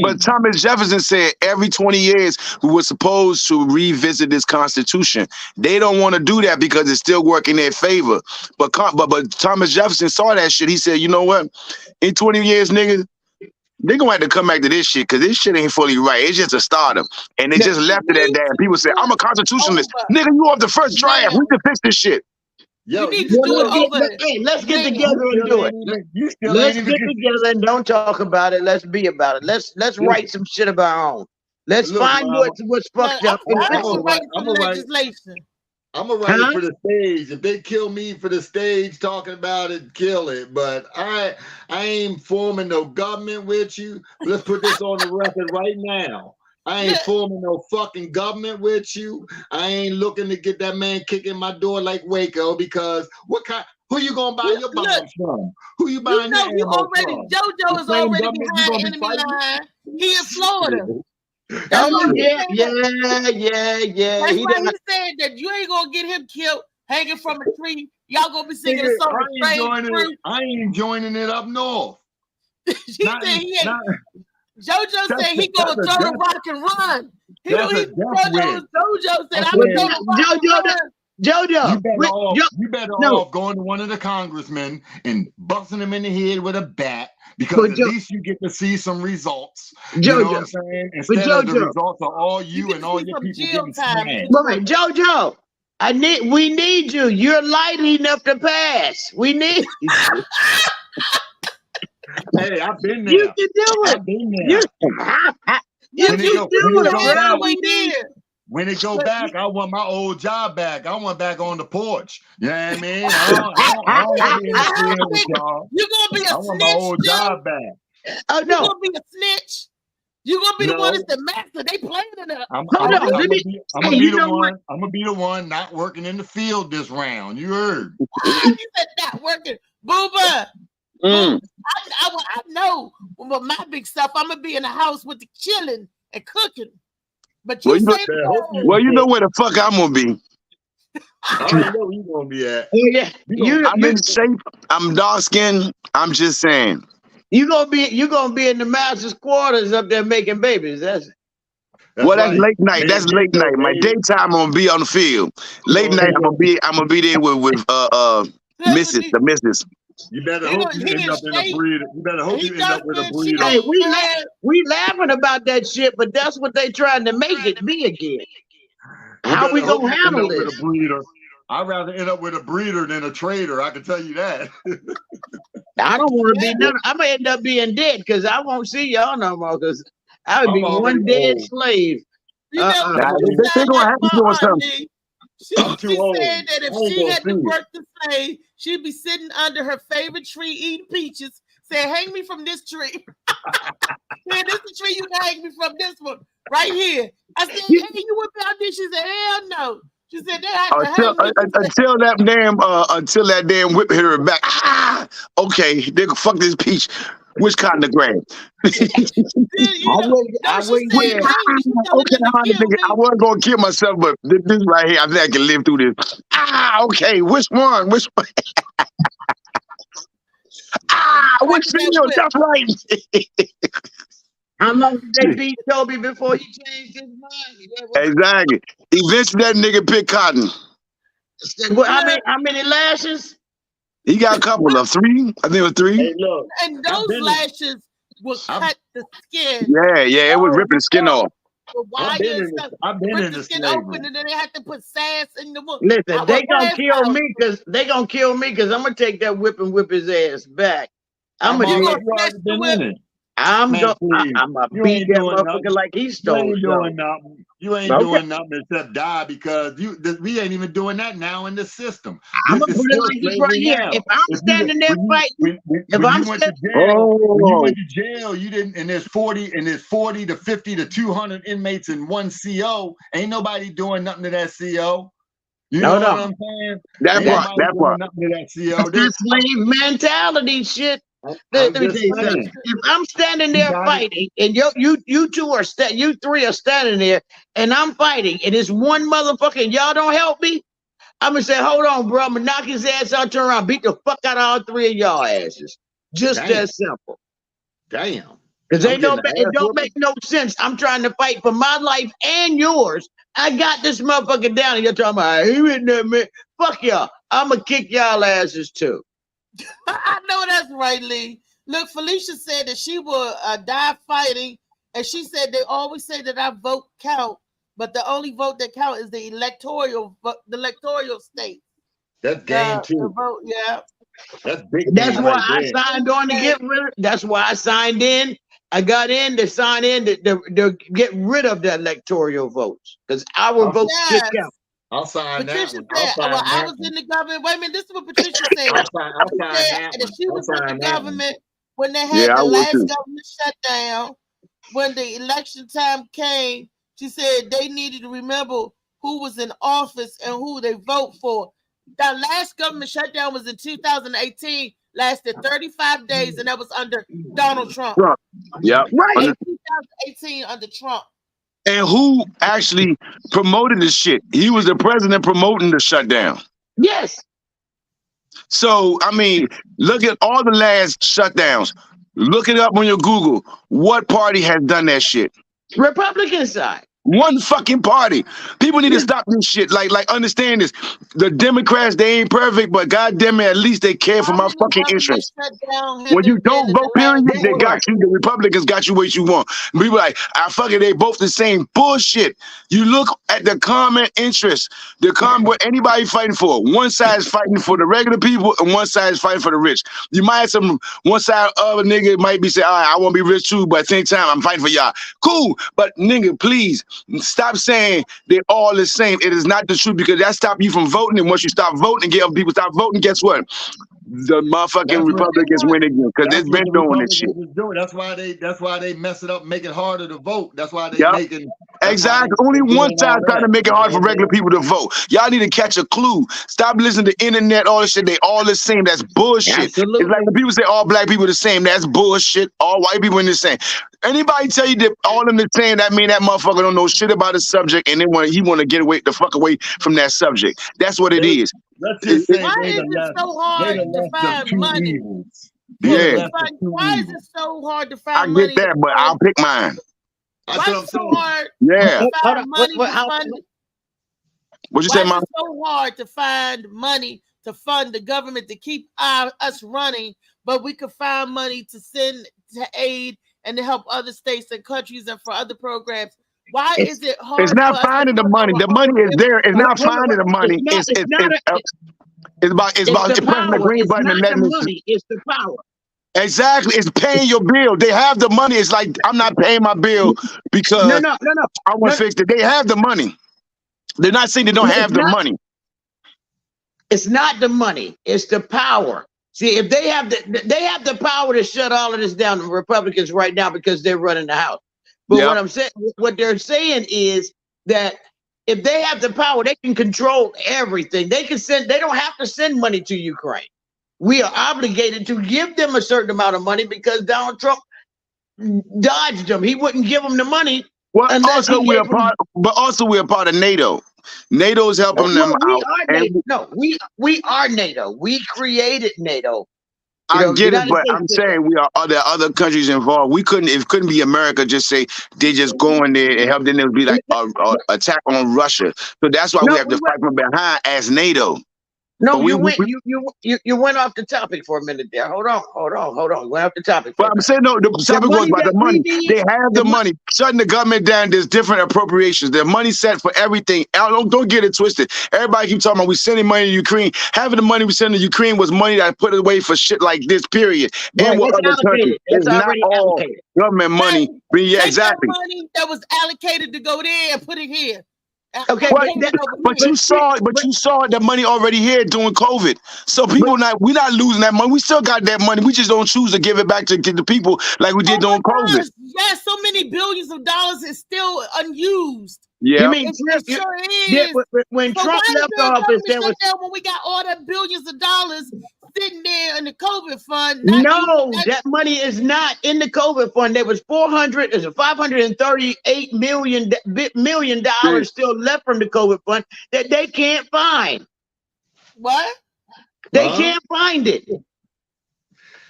But Thomas Jefferson said every 20 years we were supposed to revisit this Constitution. They don't want to do that because it's still working in their favor. But Thomas Jefferson saw that shit. He said, you know what? In 20 years, nigga, they're gonna have to come back to this shit because this shit ain't fully right. It's just a start-up. And they just left it at that. People say, I'm a constitutionalist. Nigga, you off the first draft. We can fix this shit. Yo, we need to do it over. Hey, let's get together and do it. Let's get together and don't talk about it. Let's be about it. Let's write some shit of our own. Let's find what's fucked up. I'm gonna write some legislation. I'm gonna write it for the stage. If they kill me for the stage talking about it, kill it. But I ain't forming no government with you. Let's put this on the record right now. I ain't forming no fucking government with you. I ain't looking to get that man kicking my door like Waco because who you gonna buy your bombs from? Who you buying You know, your you ammo already, from? JoJo The is same already government you behind gonna be enemy fighting? line. He in Florida. That's Oh why yeah, he said, yeah. that's He why done. he said that you ain't gonna get him killed hanging from a tree. Y'all gonna be singing Nigga, a song of I ain't joining it up north. She Not, said he ain't. not, JoJo said he gonna that's a throw the death. rock and run. He That's don't a even death win. JoJo said I I'm gonna said, throw the rock and JoJo, run. JoJo, You better no, off going to one of the congressmen and busting him in the head with a bat because but at least you get to see some results. You know what I'm JoJo, saying? but Instead of the JoJo, results of all You you get and to all see your some people jail getting time. smashed. right, JoJo, we need you. You're light enough to pass. We need you. Hey, I've been You there. can do it. I've been You, there. you When can it do go it, back, bro. We need. when it go But back, I want my old job back. I want back on the porch. You know what I mean? I don't want to be in the field with y'all. You're gonna be a I want my old snitch, Joe. job back. Oh You're no, gonna be a snitch. You're gonna be the No. one that's the master. They playing it up. I'm hold on. gonna Let me. be You the know one. I'm gonna be the one not working in the field this round. You heard? He said not working. Booba. Mm. I know with my big stuff, I'm gonna be in the house with the chilling and cooking. But you Well, you know, say well, you know where the fuck I'm gonna be. I already know where you gonna be at. Oh yeah, I'm in shape. I'm dark skinned. I'm just saying. you gonna be in the master's quarters up there making babies. That's Well, that's right. late night. Man, That's late night. My daytime, I'm gonna be on the field. Late night, I'm gonna be there with Mrs. The Missus. You better hope you end up in a breeder. You better hope you end up with a breeder. Hey, we laughing about that shit, but that's what they trying to make it be again. How we gonna handle this? With a breeder. I'd rather end up with a breeder than a trader. I can tell you that. I don't want to be none. I'm gonna end up being dead because I won't see y'all no more. Because I would be one dead slave. You know, They're gonna have to do something. She said that if she had to work the slave, she'd be sitting under her favorite tree eating peaches, saying, "Hang me from this tree." Man, this is the tree you can hang me from. This one right here. I said, "Hey, you whip out this?" She said, "Hell no." She said, "They have to hang me." Until that damn whip hit her back. Ah, okay, they can fuck this peach. Which kind of grass? I wasn't gonna kill myself, but this right here, I think I can live through this. Ah, okay, which one? Which one? Which field? That's right. How long did they beat Toby before he changed his mind? Exactly. Eventually, that nigga picked cotton. How many lashes? He got a couple of 3. I think it was 3. Hey, look, and those lashes will cut the skin. Yeah, it was ripping the skin off. I've been in the skin slavery. open, and then they have to put sass in the wood. Listen, they gonna kill me because I'm gonna take that whip and whip his ass back. I'm gonna beat that motherfucker like he stole. You ain't doing nothing except die because we ain't even doing that now in the system. I'm gonna put it like this right here. If I'm standing there fighting, when you went to jail, you didn't. And there's 40 to 50 to 200 inmates in one CO. Ain't nobody doing nothing to that CO. You know what I'm saying? That part. Nothing to that CO. That's slave mentality shit. Let me tell you something. If I'm standing there fighting, and you 3 are standing there, and I'm fighting, and it's one motherfucker, and y'all don't help me, I'm gonna say, hold on, bro. I'm gonna knock his ass out, turn around, beat the fuck out of all 3 of y'all asses. Just that simple. Damn. Because it don't make no sense. I'm trying to fight for my life and yours. I got this motherfucker down, and you're talking about, he went there, man. Fuck y'all. I'm gonna kick y'all asses too. I know that's right, Lee. Look, Felicia said that she will die fighting, and she said they always say that our vote count, but the only vote that count is the electoral state. That's game too. The vote, yeah. That's big. That's why I signed on to get rid of. That's why I signed in. I got in to sign in to get rid of the electoral votes because our votes should count. I'll sign Patricia that. said, I was in the government. Wait a minute, this is what Patricia said. I'll sign that she was in the government when they had the last government shutdown. when the election time came, she said they needed to remember who was in office and who they vote for. The last government shutdown was in 2018, lasted 35 days, and that was under Donald Trump. Yeah. Right. In 2018 under Trump. And who actually promoted this shit? He was the president promoting the shutdown. Yes. So, I mean, look at all the last shutdowns. Look it up on your Google. What party has done that shit? Republican side. One fucking party. People need to stop this shit. Like, understand this. The Democrats, they ain't perfect, but goddamn it, at least they care for my fucking interests. When you don't vote, period, they got you. The Republicans got you what you want. People like, fuck it, they both the same. Bullshit. You look at the common interest. What anybody fighting for. One side is fighting for the regular people, and one side is fighting for the rich. You might have one side of a nigga might be saying, all right, I want to be rich too, but at the same time, I'm fighting for y'all. Cool, but nigga, please, stop saying they're all the same. It is not the truth, because that stops you from voting. And once you stop voting and get other people stop voting, guess what? The motherfucking Republicans win again, because they've been doing this shit. That's why they mess it up, make it harder to vote. That's why they making exactly. Only one side trying to make it hard for regular people to vote. Y'all need to catch a clue. Stop listening to the internet, all this shit. They all the same. That's bullshit. Absolutely. It's like when people say all black people the same. That's bullshit. All white people in the same. Anybody tell you that all of them the same, that mean that motherfucker don't know shit about the subject, and then he want to get the fuck away from that subject. That's what it is. Let's just say why is it so hard to find money? Yeah. Why is it so hard to I find money? get that, but I'll pick mine. Why is it so hard Yeah. to find money to fund? What you say, Why Mom? is it so hard to find money to fund the government to keep us running, but we could find money to send to aid and to help other states and countries and for other programs? Why is it hard? It's not finding the money. The money is there. It's not finding the money. It's about pressing the green button and letting money. It's the power. Exactly. It's paying your bill. They have the money. It's like, I'm not paying my bill because no. I want to fix it. They have the money. They're not saying they don't have the money. It's not the money. It's the power. See, if they have the power to shut all of this down, the Republicans right now, because they're running the House. But what they're saying is that if they have the power, they can control everything. They don't have to send money to Ukraine. We are obligated to give them a certain amount of money because Donald Trump dodged them. He wouldn't give them the money. Well, also we're a part of NATO. NATO's helping them out. We are NATO. We created NATO. I get it, but I'm saying there are other countries involved. It couldn't be America just say they just go in there and help. Then it would be like an attack on Russia. So that's why we have to fight from behind as NATO. No, you went off the topic for a minute there. Hold on. You went off the topic. But I'm saying no. The topic was about the money. They have the money. Shutting the government down. There's different appropriations. There's money set for everything. Don't get it twisted. Everybody keep talking about we sending money to Ukraine. Having the money we send to Ukraine was money that I put away for shit like this. Period. And what other countries? It's not all government money. Yeah, exactly. Money that was allocated to go there and put it here. Okay, but you saw the money already here during COVID. So we're not losing that money. We still got that money. We just don't choose to give it back to the people like we did during COVID. Yes, so many billions of dollars is still unused. Yeah, you mean when Trump left office, there was when we got all that billions of dollars sitting there in the COVID fund. That money is not in the COVID fund. There was $538 million still left from the COVID fund that they can't find. What? They can't find it.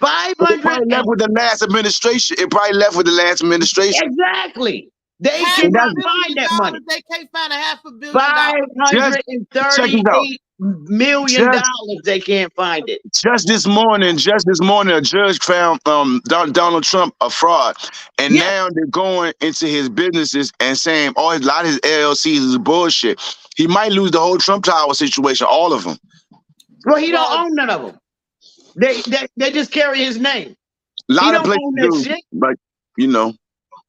500 left with the last administration. It probably left with the last administration. Exactly. They cannot find that money. They can't find $500 million. $538 million. They can't find it. Just this morning, a judge found Donald Trump a fraud, and now they're going into his businesses and saying a lot of his LLCs is bullshit. He might lose the whole Trump Tower situation, all of them. Well, he don't own none of them. They just carry his name. A lot of places do, but you know.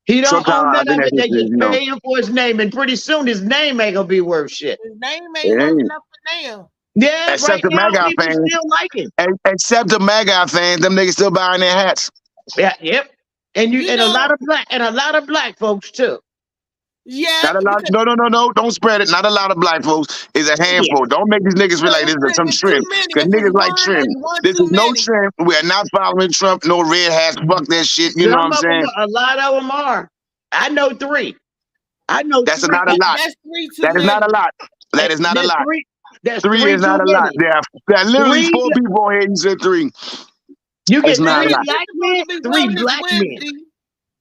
He don't own none of it. They just pay him for his name, and pretty soon his name ain't gonna be worth shit. His name ain't worth enough for now. Yeah, except the MAGA fans. Still like it. Except the MAGA fans, them niggas still buying their hats. Yeah, yep. and You a know, lot of black folks too. yeah, Not a lot. because No. Don't spread it. Not a lot of black folks. It's a handful. Don't make these niggas feel like this is some it's trend. too many. Cause If it's niggas like one, trend. it's one This too is no many. trend. We are not following Trump. No red hats. Fuck that shit. You know what I'm saying? A lot of them are. I know 3. I know That's 3. not a lot. That's 3 too That is many. not a lot. That is not a That's lot. 3. That's 3 3 is too not a lot. many. There are literally 3. 4 people here. You said 3. You get It's not a 3 lot. black men, It's 3 Wellness black men, Wednesday.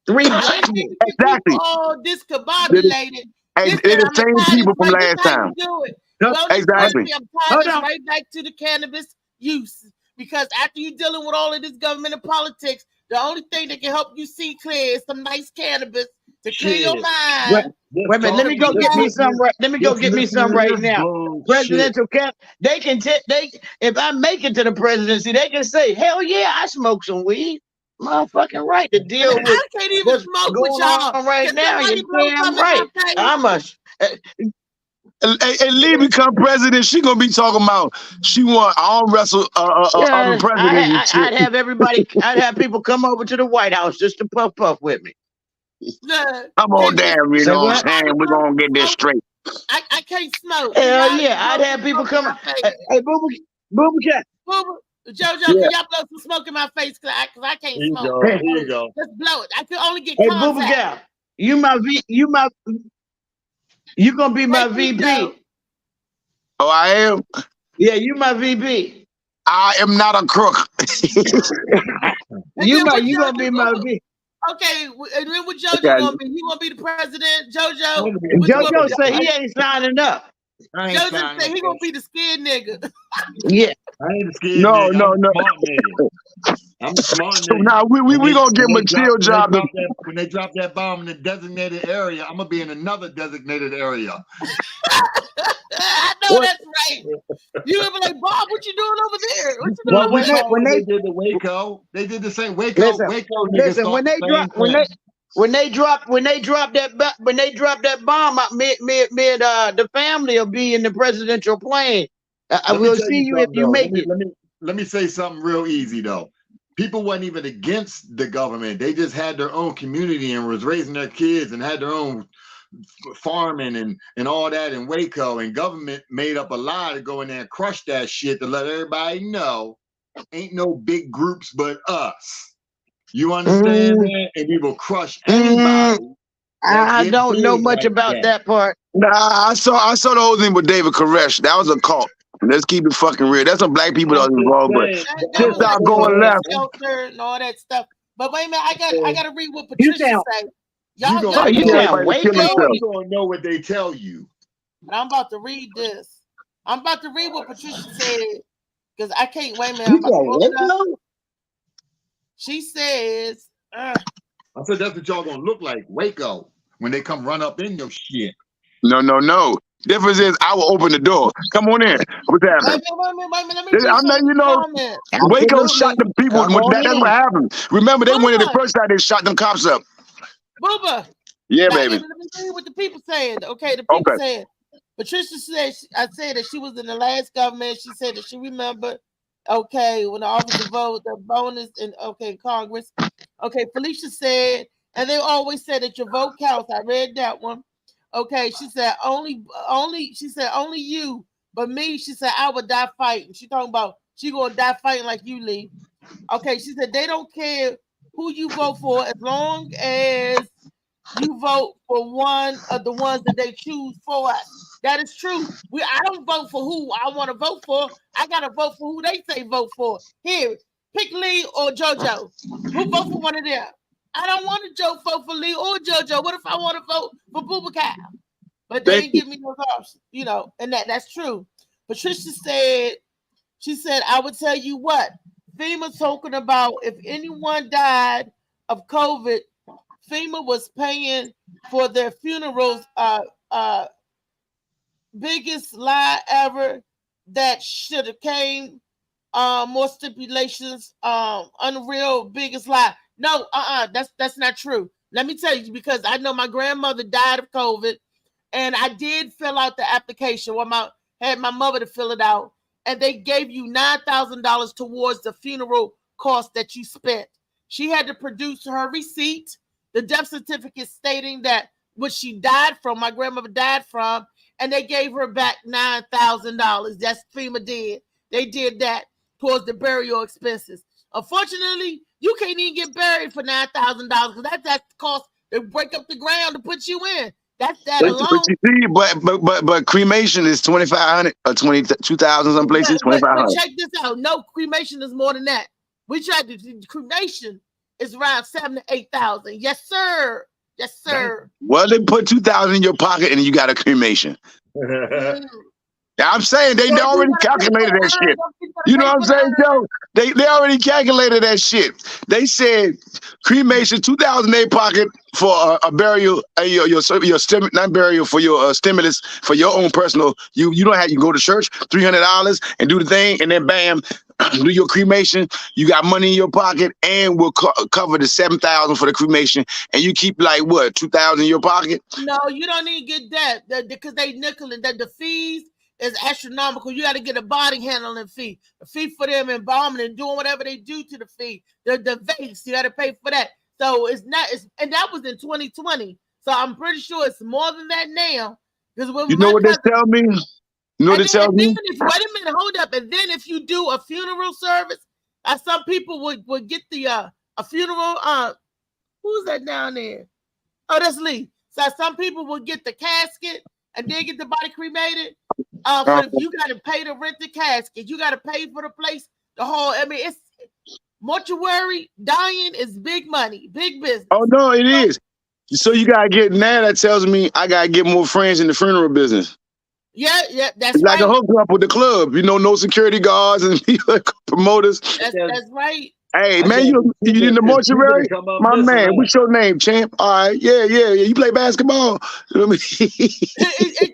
3 I black ain't men. need to get Exactly. people all They're discombobulated. This they're the time same I'm tired people of from right. This last how time. you do it. Huh? Wellness Exactly. Wednesday, I'm tired Hold of on. right back to the cannabis use. Because after you dealing with all of this government and politics, the only thing that can help you see clear is some nice cannabis to clear your Shit. mind. Wait a minute. Let me go get me some. Let me go get me some right now. Presidential camp. They can if I make it to the presidency, they can say, "Hell yeah, I smoke some weed." Motherfucking right to deal with I can't even what's smoke with going y'all. on right Can now. somebody You're blow damn something right. in my face? I must. And Lee become president. She gonna be talking about she want arm wrestle other presidents and shit. I'd have everybody. I'd have people come over to the White House just to puff with me. Look, Come on can down, you Say know what what? I'm saying? We're gonna get this straight. I can't smoke. Can Hell y'all yeah, I'd blow have some people smoke in come. my face? Hey, Booba Cat. Booba, JoJo, Yeah. can y'all blow some smoke in my face? Cause I can't Here you smoke. go. Hey, Here you go. Just blow it. I can only get hey, Booba contact. Cat. You gonna be my Thank you, VP. Joe. Oh, I am. Yeah, you my VP. I am not a crook. And You then what gonna JoJo be my gonna- VP. Okay, and then what JoJo Okay. gonna be? He gonna be the president. JoJo, And what you gonna JoJo be? say he ain't signing up. I ain't JoJo signing say he up gonna for be the scared nigga. Yeah. I ain't a scared No, nigga. no, I'm no. a smart nigga. I'm a smart So nigga. now we gonna give him a chill job. When they drop that bomb in the designated area, I'm gonna be in another designated area. I know What? that's right. You gonna be like, Bob, what you doing over there? What you doing Well, over when there? they- when they did the Waco, they did the same Waco. Listen, Waco niggas listen, thought when the they same drop that bomb, the family will be in the presidential plane. I Let me will tell see you if something, you though. make it. Let me say something real easy though. People wasn't even against the government. They just had their own community and was raising their kids and had their own farming and all that in Waco. And government made up a lie to go in there and crush that shit to let everybody know ain't no big groups but us. You understand that? And we will crush anybody. I get don't know big much like about that. that part. Nah, I saw the whole thing with David Koresh. That was a cult. Let's keep it fucking real. That's some black people that was involved, but That shit was like started going the left. shelter and all that stuff. But wait a minute, I gotta read what You Patricia sound- say. You Y'all, gonna y'all you know sound what Everybody kill they himself. tell you gonna know what they tell you. But I'm about to read this. I'm about to read what Patricia said because I can't wait a minute. You I'm about to said pull it up. Waco? She says, I said that's what y'all gonna look like, Waco, when they come run up in your shit. No. Difference is I will open the door. Come on in. What's happening? wait a minute. Let me read I'm some not, of the you know, comments. Waco Absolutely. shot the people. Come on That's in. what happened. Remember, they went in the Booba. first time they shot them cops up. Booba. Yeah, Now, baby. let me read what the people saying. Okay, the people Okay. saying. Patricia said, I said that she was in the last government. She said that she remembered, okay, when the officer voted, the bonus in Congress. Okay, Felicia said, and they always said that your vote counts. I read that one. Okay, she said only you, but me, she said I would die fighting. She talking about she gonna die fighting like you, Lee. Okay, she said they don't care who you vote for as long as you vote for one of the ones that they choose for us. That is true. I don't vote for who I want to vote for. I gotta vote for who they say vote for. Here, pick Lee or JoJo. Who vote for one of them? I don't want to vote for Lee or JoJo. What if I want to vote for Booba Cow? But they didn't give me those options, and that's true. Patricia said, she said, I would tell you what, FEMA's talking about if anyone died of COVID, FEMA was paying for their funerals. Biggest lie ever. That should have came. More stipulations. Unreal. Biggest lie. No, that's not true. Let me tell you, because I know my grandmother died of COVID, and I did fill out the application. Had my mother to fill it out, and they gave you $9,000 towards the funeral cost that you spent. she had to produce her receipt, the death certificate stating that what she died from, my grandmother died from, and they gave her back $9,000. That's FEMA did. They did that towards the burial expenses. Unfortunately, you can't even get buried for $9,000 because that's the cost to break up the ground to put you in. That's that But alone. you see, but cremation is 2,500 or 22,000 some places. But 2,500. check this out. No, cremation is more than that. We tried to cremation is around 7,000 to 8,000. Yes, sir. Yes, sir. Well, they put 2,000 in your pocket and you got a cremation. Mm. I'm saying they Yeah, already you gotta pay calculated for that the shit. herb. You know what I'm Pay for the saying, herb. Joe? They already calculated that shit. They said cremation 2,000 in their pocket for a burial, not burial, for your stimulus for your own personal. You don't have, you go to church, $300 and do the thing, and then bam, do your cremation. You got money in your pocket, and we'll cover the 7,000 for the cremation, and you keep like what, 2,000 in your pocket. No, you don't need to get that because they nickel and that the fees is astronomical. You got to get a body handling fee, a fee for them embalming and doing whatever they do to the fee. The vase, you got to pay for that. So it's not, and that was in 2020. So I'm pretty sure it's more than that now. Because when You know what they tell me? You know what they tell me? wait a minute, hold up. And then if you do a funeral service, some people would get the a funeral. Who's that down there? Oh, that's Lee. So some people will get the casket and then get the body cremated. But if you got to pay to rent the casket, you got to pay for the place, the whole. I mean, it's mortuary dying is big money, big business. Oh no, it is. So you gotta get now. That tells me I gotta get more friends in the funeral business. Yeah, that's it's like right. a hookup with the club. You know, no security guards and promoters. That's right. Hey man, you in the mortuary? My man, what's your name, champ? All right, yeah. You play basketball? You know what I mean?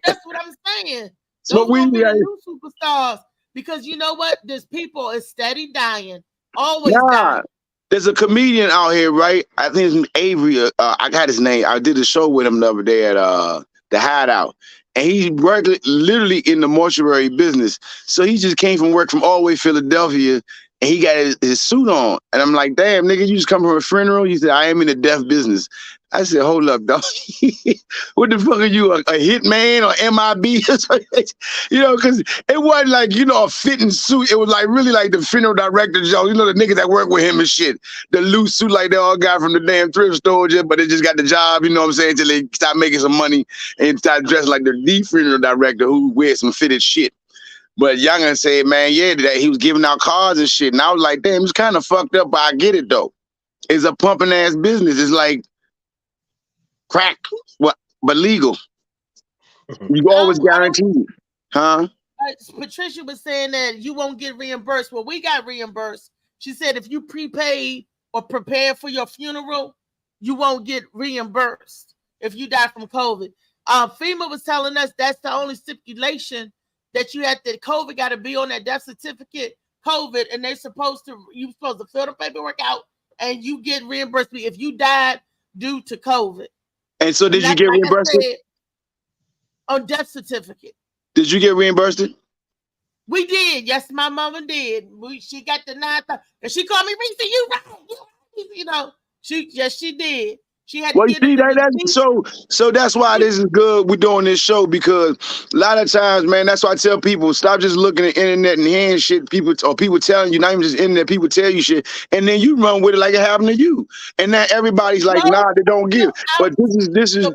That's what I'm saying. So Those will be the new superstars because you know what? There's people is steady dying, always dying. There's a comedian out here, right? I think it's Avery. I got his name. I did a show with him the other day at the Hideout. And he worked literally in the mortuary business. So he just came from work from all the way Philadelphia, and he got his suit on. And I'm like, damn, nigga, you just come from a funeral? He said, I am in the death business. I said, hold up, dog. What the fuck are you, a hitman or MIB? You know, because it wasn't like, you know, a fitting suit. It was like really like the funeral director, Joe. You know, the niggas that work with him and shit. The loose suit like they all got from the damn thrift store, but they just got the job, you know what I'm saying, till they start making some money and start dressing like the funeral director who wears some fitted shit. But Youngin said, man, yeah, that he was giving out cards and shit. And I was like, damn, it's kind of fucked up, but I get it, though. It's a pumping ass business. It's like crack, but legal. You always guaranteed, huh? Patricia was saying that you won't get reimbursed. Well, we got reimbursed. She said if you prepaid or prepare for your funeral, you won't get reimbursed if you die from COVID. FEMA was telling us that's the only stipulation that you had, that COVID got to be on that death certificate, COVID, and you're supposed to fill the paperwork out and you get reimbursed if you died due to COVID. And so did you get reimbursed? On death certificate. Did you get reimbursed? We did. Yes, my mama did. She got the 9,000. And she called me, Reese, you right. You know, she did. She had to get so that's why this is good. We're doing this show because a lot of times, man, that's why I tell people, stop just looking at the internet and hearing shit. People telling you, not even just internet, people tell you shit, and then you run with it like it happened to you. And now everybody's like, nah, they don't give. But this is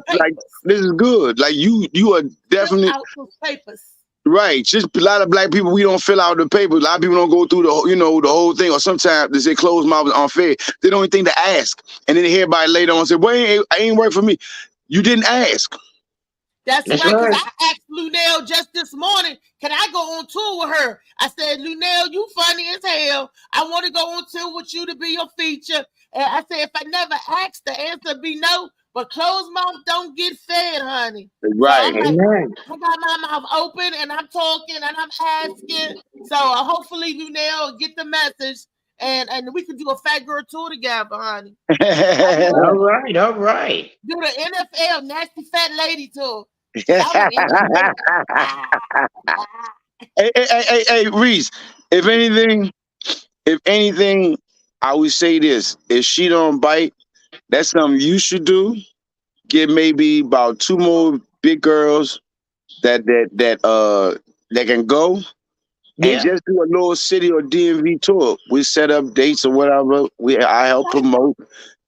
good. Like you are definitely out those papers. Right. Just a lot of black people, we don't fill out the paper. A lot of people don't go through the whole thing. Or sometimes they say closed mouth was unfair. They don't even think to ask. And then they hear about it later on and say, well, I ain't work for me. You didn't ask. That's right. Because I asked Lunel just this morning, can I go on tour with her? I said, Lunel, you funny as hell. I want to go on tour with you to be your feature. And I said, if I never asked, the answer be no. But closed mouth don't get fed, honey. Right. So I got my mouth open and I'm talking and I'm asking. So hopefully Lunel get the message and we can do a fat girl tour together, honey. All right. Do the NFL nasty fat lady tour. Hey, Reese. If anything, I always say this: if she don't bite, that's something you should do. Get maybe about 2 more big girls that can go, and Yeah. just do a little city or DMV tour. We set up dates or whatever. I help promote.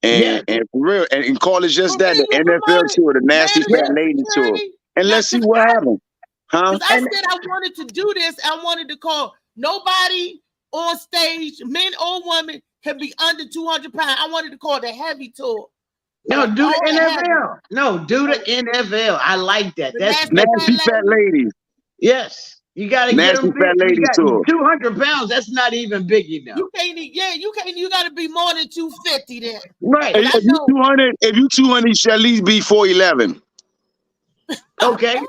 And for real, and call it just that, the NFL tour, the Nasty Fat Lady tour. And let's see what happens. Huh? Because I said I wanted to do this. I wanted to call nobody on stage, men or women, can be under 200 pounds. I wanted to call the heavy tour. No, do the NFL. No, do the NFL. I like that. That's Nasty Fat Ladies. Yes. You got to get Nasty them Fat big. Lady tour. 200 pounds, that's not even big enough. You can't, you got to be more than 250 then. Right. If you 200, you should at least be 4'11". Okay.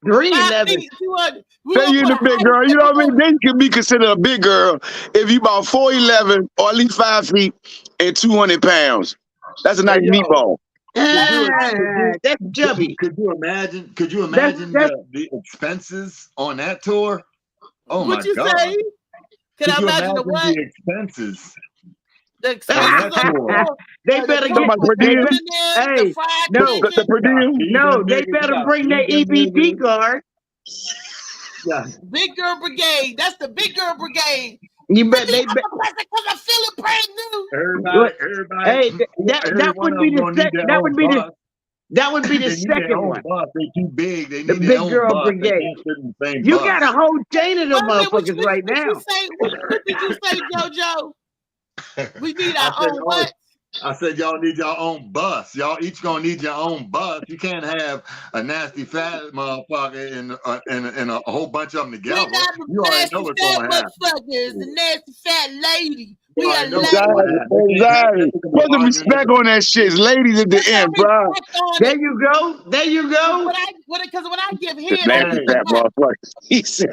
311. Say you the big girl, you know what I mean? Then you can be considered a big girl if you about 4'11" or at least 5 feet and 200 pounds. That's a nice meatball. That's chubby. Could you imagine? Could you imagine the expenses on that tour? Oh my What'd you God! say? Could I you imagine the what? The expenses. The expenses on the tour. They better get per diem. Hey, the per diem. No, they better bring their EBT card. Yeah. Big Girl Brigade. That's the Big Girl Brigade. You bet they because I feel it brand new. Everybody. Hey, that would be the second. That would be the second one. They're too big. They need the Big Girl Brigade. You got a whole chain of them motherfuckers right now. What did you say, JoJo? We need our own what? I said y'all need your own bus. Y'all each gonna need your own bus. You can't have a nasty fat motherfucker and a whole bunch of them together. You already know what's gonna happen. Motherfuckers, the nasty fat lady. We are Exactly. Put some respect on that shit. Ladies at the end, bro. There you go. There you go. Because when I give him nasty fat motherfucker. He said,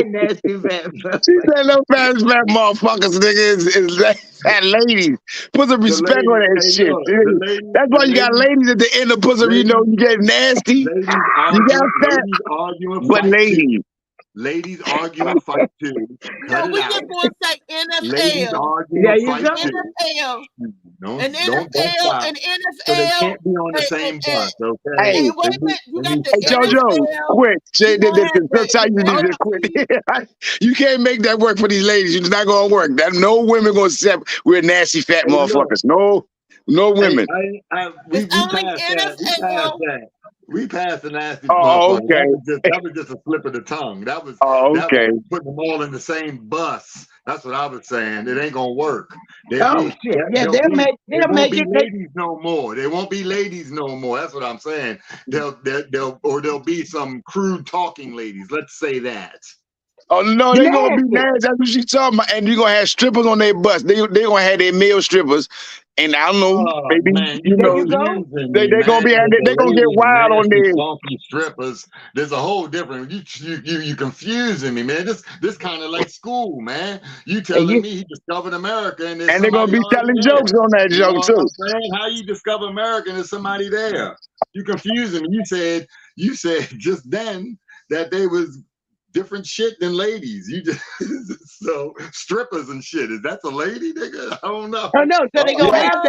nasty fat. She said no fat motherfuckers, nigga. Is fat ladies. Put some respect on that shit. That's why you got ladies at the end of pussy. You know you get nasty. You got fat, but ladies. Ladies argue and fight too. No, we just want to say NFL. Ladies argue there and you fight go. too. NFL. Don't NFL and NFL. So they can't be on the same bus, okay? Hey, wait a minute. You got the JoJo, quit. That's how you need to quit. You can't make that work for these ladies. It's not gonna work. That no women gonna accept we're nasty fat motherfuckers. No women. We passed that. We passed the nasty. Oh, okay. That was just a slip of the tongue. That was okay. That was putting them all in the same bus. That's what I was saying. It ain't gonna work. They'll make it. Ladies no more. They won't be ladies no more. That's what I'm saying. There'll be some crude talking ladies. Let's say that. Oh no, they gonna be nasty. That's what she's talking about. And you're gonna have strippers on their bus. They gonna have their male strippers. And I don't know, maybe you know, they gonna be they gonna get wild on there. Funky strippers. There's a whole different. You confusing me, man. This kind of like school, man. You telling me he discovered America, and they're gonna be telling jokes on that joke too. How you discover America and there's somebody there? You confusing me. You said just then that they was different shit than ladies. You just so strippers and shit. Is that the lady, nigga? I don't know. Oh no, so they gonna have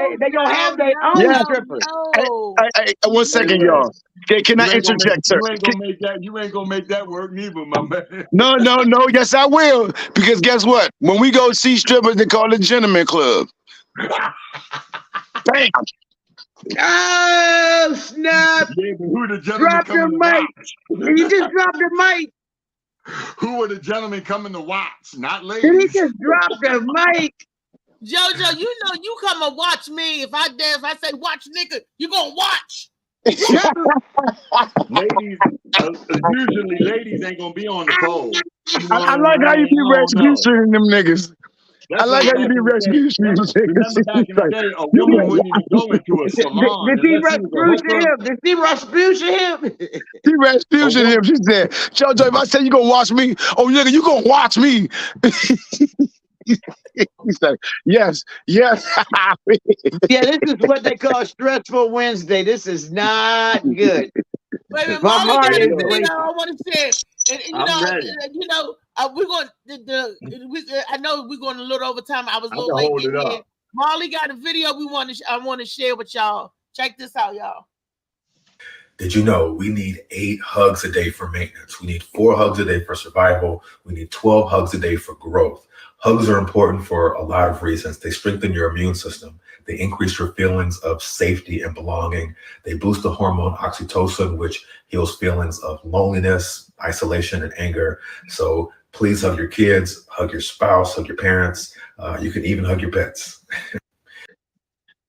their own strippers. Hey, 1 second, y'all. Can I interject, sir? You ain't gonna make that work neither, my man. No. Yes, I will. Because guess what? When we go see strippers, they call it Gentleman Club. Bam. Oh snap! Yeah, but who the gentleman? Drop the mic. You just dropped the mic. Who are the gentlemen coming to watch? Not ladies. Did he just drop the mic? JoJo, you know you come and watch me. If I say watch nigga, you gonna watch. Ladies, usually ladies ain't gonna be on the pole. I like how you be rescuing them niggas. I like how you be rescuing them niggas. Remember back in the day, a woman wouldn't even go into a salon. Did he Rasputin him? Did he Rasputin him? He Rasputin him. She said, JoJo, if I say you gonna watch me, oh nigga, you gonna watch me. He's like, yes. Yeah, this is what they call stressful Wednesday. This is not good. Wait a minute, I want to say, and, you know, We're going I know we're going a little over time. I was a I little can late hold it getting here. up. Marley got a video I want to share with y'all. Check this out, y'all. Did you know we need 8 hugs a day for maintenance? We need 4 hugs a day for survival. We need 12 hugs a day for growth. Hugs are important for a lot of reasons. They strengthen your immune system. They increase your feelings of safety and belonging. They boost the hormone oxytocin, which heals feelings of loneliness, isolation, and anger. So please hug your kids, hug your spouse, hug your parents. You can even hug your pets.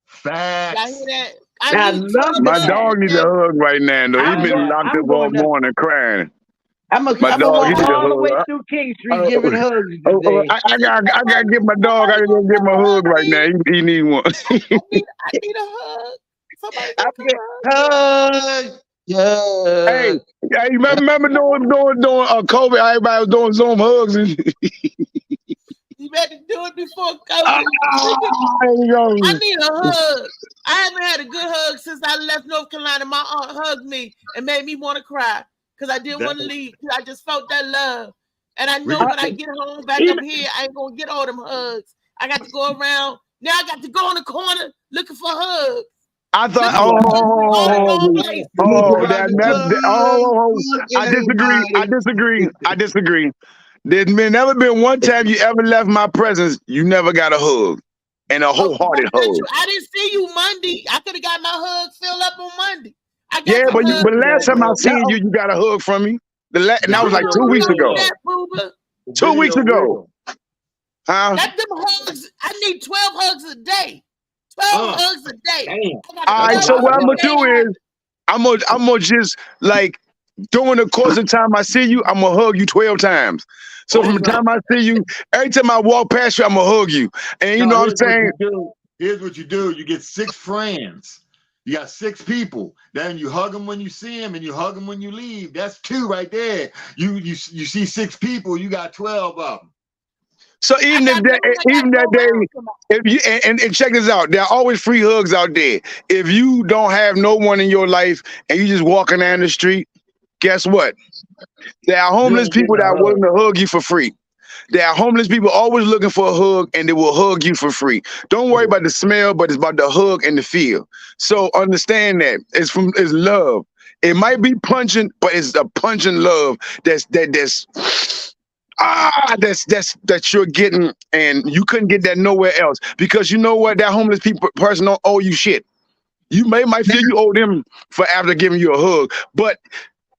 Facts. Y'all hear that? I need love 12 My hugs dog a needs day. a hug right now, though. He I'm been going. locked I'm up all going. morning crying. I'm My gonna dog, he walk needs a all the way hug. through King Street giving hugs Oh, today. I gotta give my dog. I gotta go give him a hug right now. He need one. I need a hug. Somebody I'm go come hug me. hug. Yeah. Hey, you remember doing COVID? Everybody was doing Zoom hugs. And You better do it before ah, COVID. there you go. I need a hug. I haven't had a good hug since I left North Carolina. My aunt hugged me and made me want to cry because I didn't want to leave. I just felt that love. And I know when I get home back up here, I ain't going to get all them hugs. I got to go around. Now I got to go in the corner looking for hugs. I thought, I disagree. There's never been one time you ever left my presence, you never got a hug. And a wholehearted hug. I didn't see you Monday. I could have got my hug filled up on Monday. Yeah, but last time I seen you, you got a hug from me. And that was like 2 weeks ago. 2 weeks ago. Let them hugs. I need 12 hugs a day. 12 hugs a day. All right, so what I'm gonna do is I'm gonna just like during the course of time I see you, I'm gonna hug you 12 times. So from the time I see you, every time I walk past you, I'm gonna hug you. And you know what I'm saying? Here's what you do. You get 6 friends. You got 6 people. Then you hug them when you see them and you hug them when you leave. That's 2 right there. You see 6 people, you got 12 of them. So even that day, if you and check this out, there are always free hugs out there. If you don't have no one in your life and you just walking down the street, guess what? There are homeless people that are willing to hug you for free. There are homeless people always looking for a hug and they will hug you for free. Don't worry about the smell, but it's about the hug and the feel. So understand that it's love. It might be punching, but it's a punching love that you're getting, and you couldn't get that nowhere else. Because you know what? That homeless person don't owe you shit. You might feel you owe them for after giving you a hug, but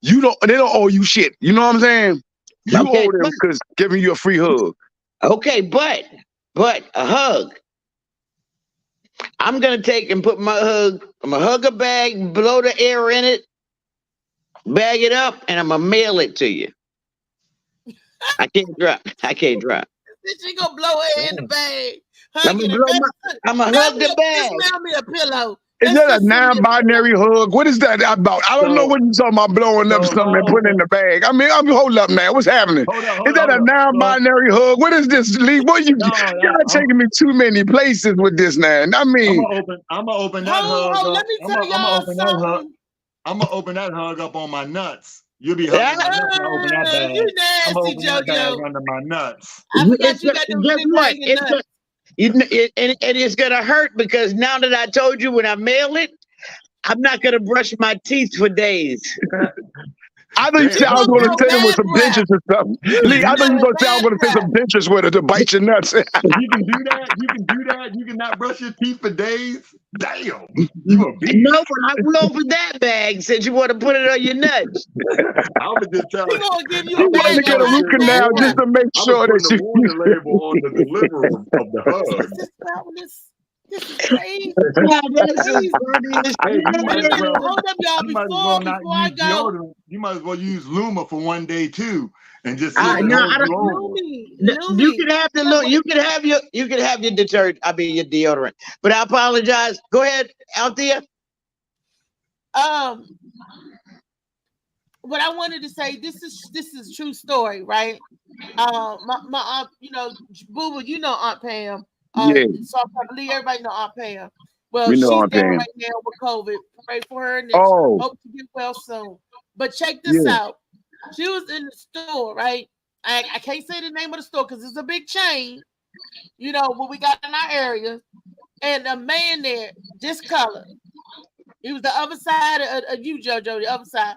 they don't owe you shit. You know what I'm saying? You owe them because giving you a free hug. Okay, but a hug. I'm gonna take and put I'm gonna hug a bag, blow the air in it, bag it up, and I'm gonna mail it to you. I can't drive. She gonna blow air in the bag. I'm gonna hug the bag. Smell me a pillow. Is that a non-binary hug? What is that about? I don't know what you're talking about blowing up something and putting in the bag. I mean, hold up, man. What's happening? Is that a non-binary hug? What is this, Lee? Y'all taking me too many places with this now. I mean, I'm gonna open that hug. Let me tell y'all something. I'm gonna open that hug up on my nuts. You'll be hugging my nuts and open that bag. You nasty, JoJo. Under my nuts. I forgot you got them and it's gonna hurt because now that I told you when I mail it, I'm not gonna brush my teeth for days. I thought you said I was going to send him with some dentures or something. Lee, I thought you were going to say I was going to send some dentures with her to bite your nuts. You can do that. You can not brush your teeth for days. Damn. You a beast. No, but I will open that bag since you want to put it on your nuts. I was just telling you. I'm going to get a root canal just to make sure that the warning label on the deliverer of the hug. This is crazy. Hold up, y'all. Before I go, you might as well use Luma for one day too, and just. You can have you can have your detergent. I mean your deodorant. But I apologize. Go ahead, Althea. What I wanted to say, this is true story, right? My aunt, Boo Boo, Aunt Pam. So I believe everybody know Aunt Pam. Well, she's down right now with COVID. Pray for her and hope to get well soon. But check this out. She was in the store, right? I can't say the name of the store because it's a big chain, you know, what we got in our area. And a man there, discolored. He was the other side of you, JoJo, the other side.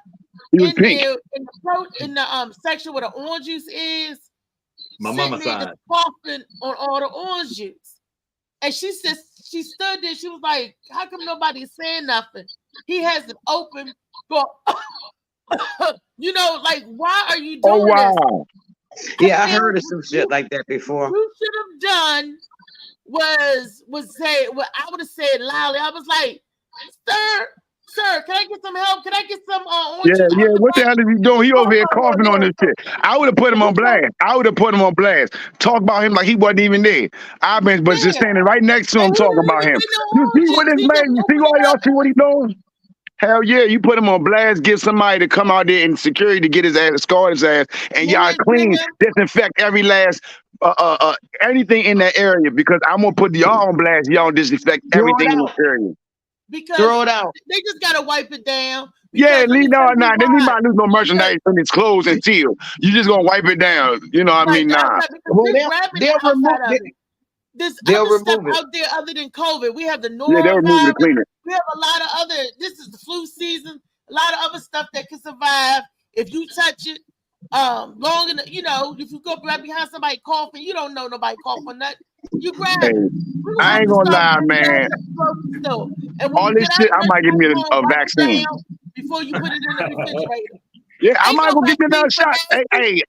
He was pink. There, in the section where the orange juice is, My mama's sitting there side. coughing on all the orange juice. And she said, she stood there, she was like, how come nobody's saying nothing? He has it open, but you know, like, why are you doing Oh wow. this? Yeah, I said, heard of some shit like that before. you should have done was say what I would have said loudly. I was like, sir, can I get some help? Can I get some orange Yeah, juice? yeah. What the hell is he doing? He over here coughing on this shit. I would have put him on blast. Talk about him like he wasn't even there. I've been, but just standing right next to him, talking about him. You see what this man? You see why y'all see what he doing? Hell yeah, you put him on blast, get somebody to come out there in security to get his ass, scar his ass, and y'all clean, disinfect every last anything in that area, because I'm gonna put y'all on blast, y'all disinfect everything in the area. Because Throw it out. they just gotta wipe it down. Yeah, Because let me leave tell no, you nah. Then he why. might lose no merchandise in his clothes until you just gonna wipe it down. You know what I Like mean? the Nah. outside, because Well, we're they'll grabbing they'll the outside remove of it. it. There's They'll other stuff remove it. out there other than COVID. We have the Yeah, they'll remove the norovirus. cleaner. We have a lot of other. This is the flu season. A lot of other stuff that can survive if you touch it long enough. You know, if you go right behind somebody coughing, you don't know nobody coughing nothing. You grab Hey, it. We're I have ain't to gonna start lie, doing that man. at the grocery store. And when All you this get out shit, of I the might give me restaurant, a wipe it vaccine. down before you put it in the refrigerator. Yeah, I Ain't might no go get me another vaccine for shot. Hey, nasty.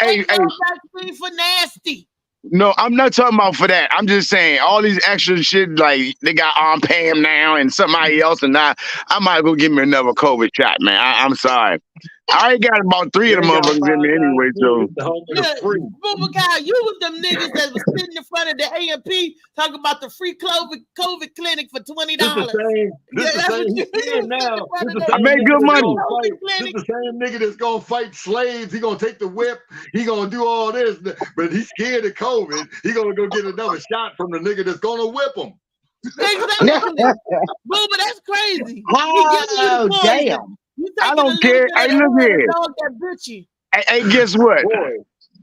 hey, Ain't no vaccine for nasty. no, I'm not talking about for that. I'm just saying all these extra shit, like they got Arm Pam now and somebody else, and I might go give me another COVID shot, man. I'm sorry. I ain't got about 3 of them motherfuckers in me anyway, so. The home of the Look, free. Boomer Kyle, you was them niggas that was sitting in front of the AMP talking about the free COVID clinic for $20. This the same. This the same. He's scared now. This the I same made nigga good that's money. gonna fight. This the same nigga that's gonna fight slaves. He gonna take the whip. He gonna do all this, but he's scared of COVID. He gonna go get another shot from the nigga that's gonna whip him. Exactly. Boomer, that's crazy. He giving you Oh, the poison. damn. You I taking a don't little care. bit Hey, of look the here. dog that bit you. Hey, guess what? Boy,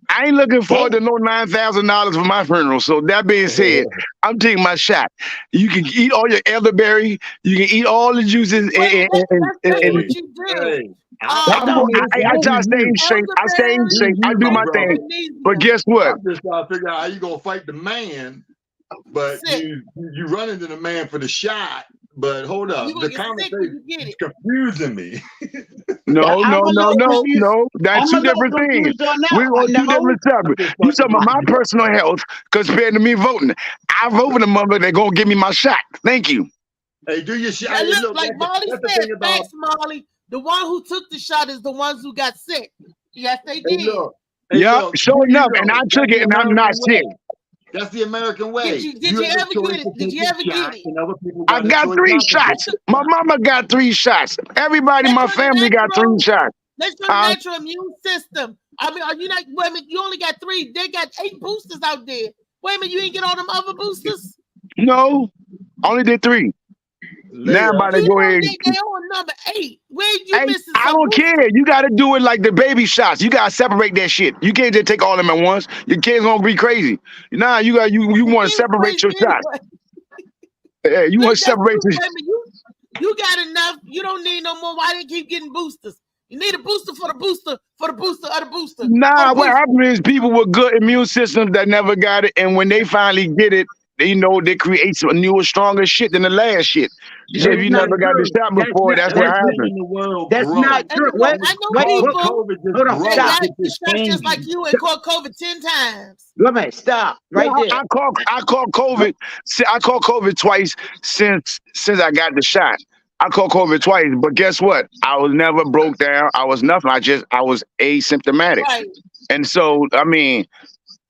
I ain't looking forward to no $9,000 for my funeral. So that being said, I'm taking my shot. You can eat all your elderberry. You can eat all the juices. Wait, that's And what you do. hey, I try to stay in shape. I stay in shape. I do my thing. But guess what? I'm just trying to figure out how you gonna fight the man, but you run into the man for the shot. But hold up, the conversation is confusing me. No. That's two different things. We're on two different subjects. You talking about my personal health compared to me voting. I vote for the mother that's gonna give me my shot. Thank you. Hey, do your shot. And Hey, look, look, like that's Molly the said, thing about. thanks, Molly. The one who took the shot is the ones who got sick. Yes, they Hey, did. look. Yeah, look, sure enough, and I that's took it, the and I'm not American sick. way. That's the American way. Did you have ever a choice get it? to Did take you the ever get shot, it? and other people I got a got choice 3 not to shots. take it. My mama got 3 shots. Everybody in my That's your family got 3 natural- shots. That's your natural immune system. I mean, are you not? Wait a minute, you only got 3. They got 8 boosters out there. Wait a minute, you ain't get all them other boosters? No, only did 3. Now I'm about to go ahead. They on number 8. Where you Hey, missing? I don't care. You got to do it like the baby shots. You got to separate that shit. You can't just take all of them at once. Your kids gonna be crazy. Nah, you want to separate your shots. Yeah, you want to separate your. You got enough. You don't need no more. Why they keep getting boosters? You need a booster for the booster for the booster of the booster. Nah, what happened is people with good immune systems that never got it, and when they finally get it, they create some newer, stronger shit than the last shit. So if you never got the shot before, that's what happened. That's not true. I know people hold on, that stop. got the shots just like you and caught COVID 10 times. Let me stop right there. I caught COVID. I caught COVID twice since I got the shot. I caught COVID twice, but guess what? I was never broke down. I was nothing. I was asymptomatic. Right. And so, I mean,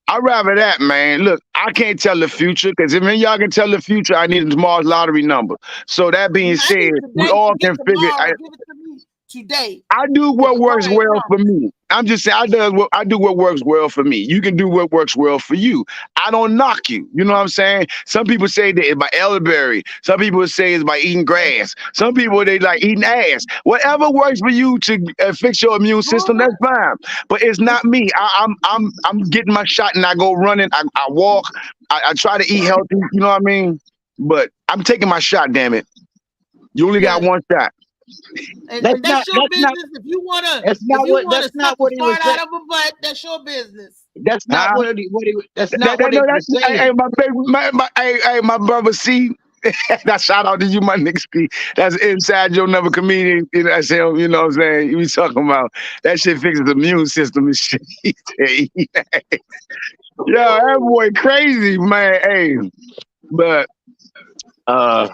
I'd rather that, man. Look, I can't tell the future, because if y'all can tell the future, I need tomorrow's lottery number. So that being said, we all can figure. Give it to me today. I do what works well for me. I'm just saying I do what works well for me. You can do what works well for you. I don't knock you. You know what I'm saying? Some people say that it's by elderberry. Some people say it's by eating grass. Some people they like eating ass. Whatever works for you to fix your immune system, that's fine. But it's not me. I'm getting my shot and I go running. I walk. I try to eat healthy. You know what I mean? But I'm taking my shot. Damn it! You only got one shot. And that's your business. If you wanna, suck the fart out of a butt, that's your business. That's not what he. That's not what he was saying. Hey, my brother C. That shout out to you, my nigga P. That's inside your never comedian. That's him. You know what I'm saying? You be talking about that shit fixes the immune system and shit. Yo, that boy crazy, man. Hey, but yo,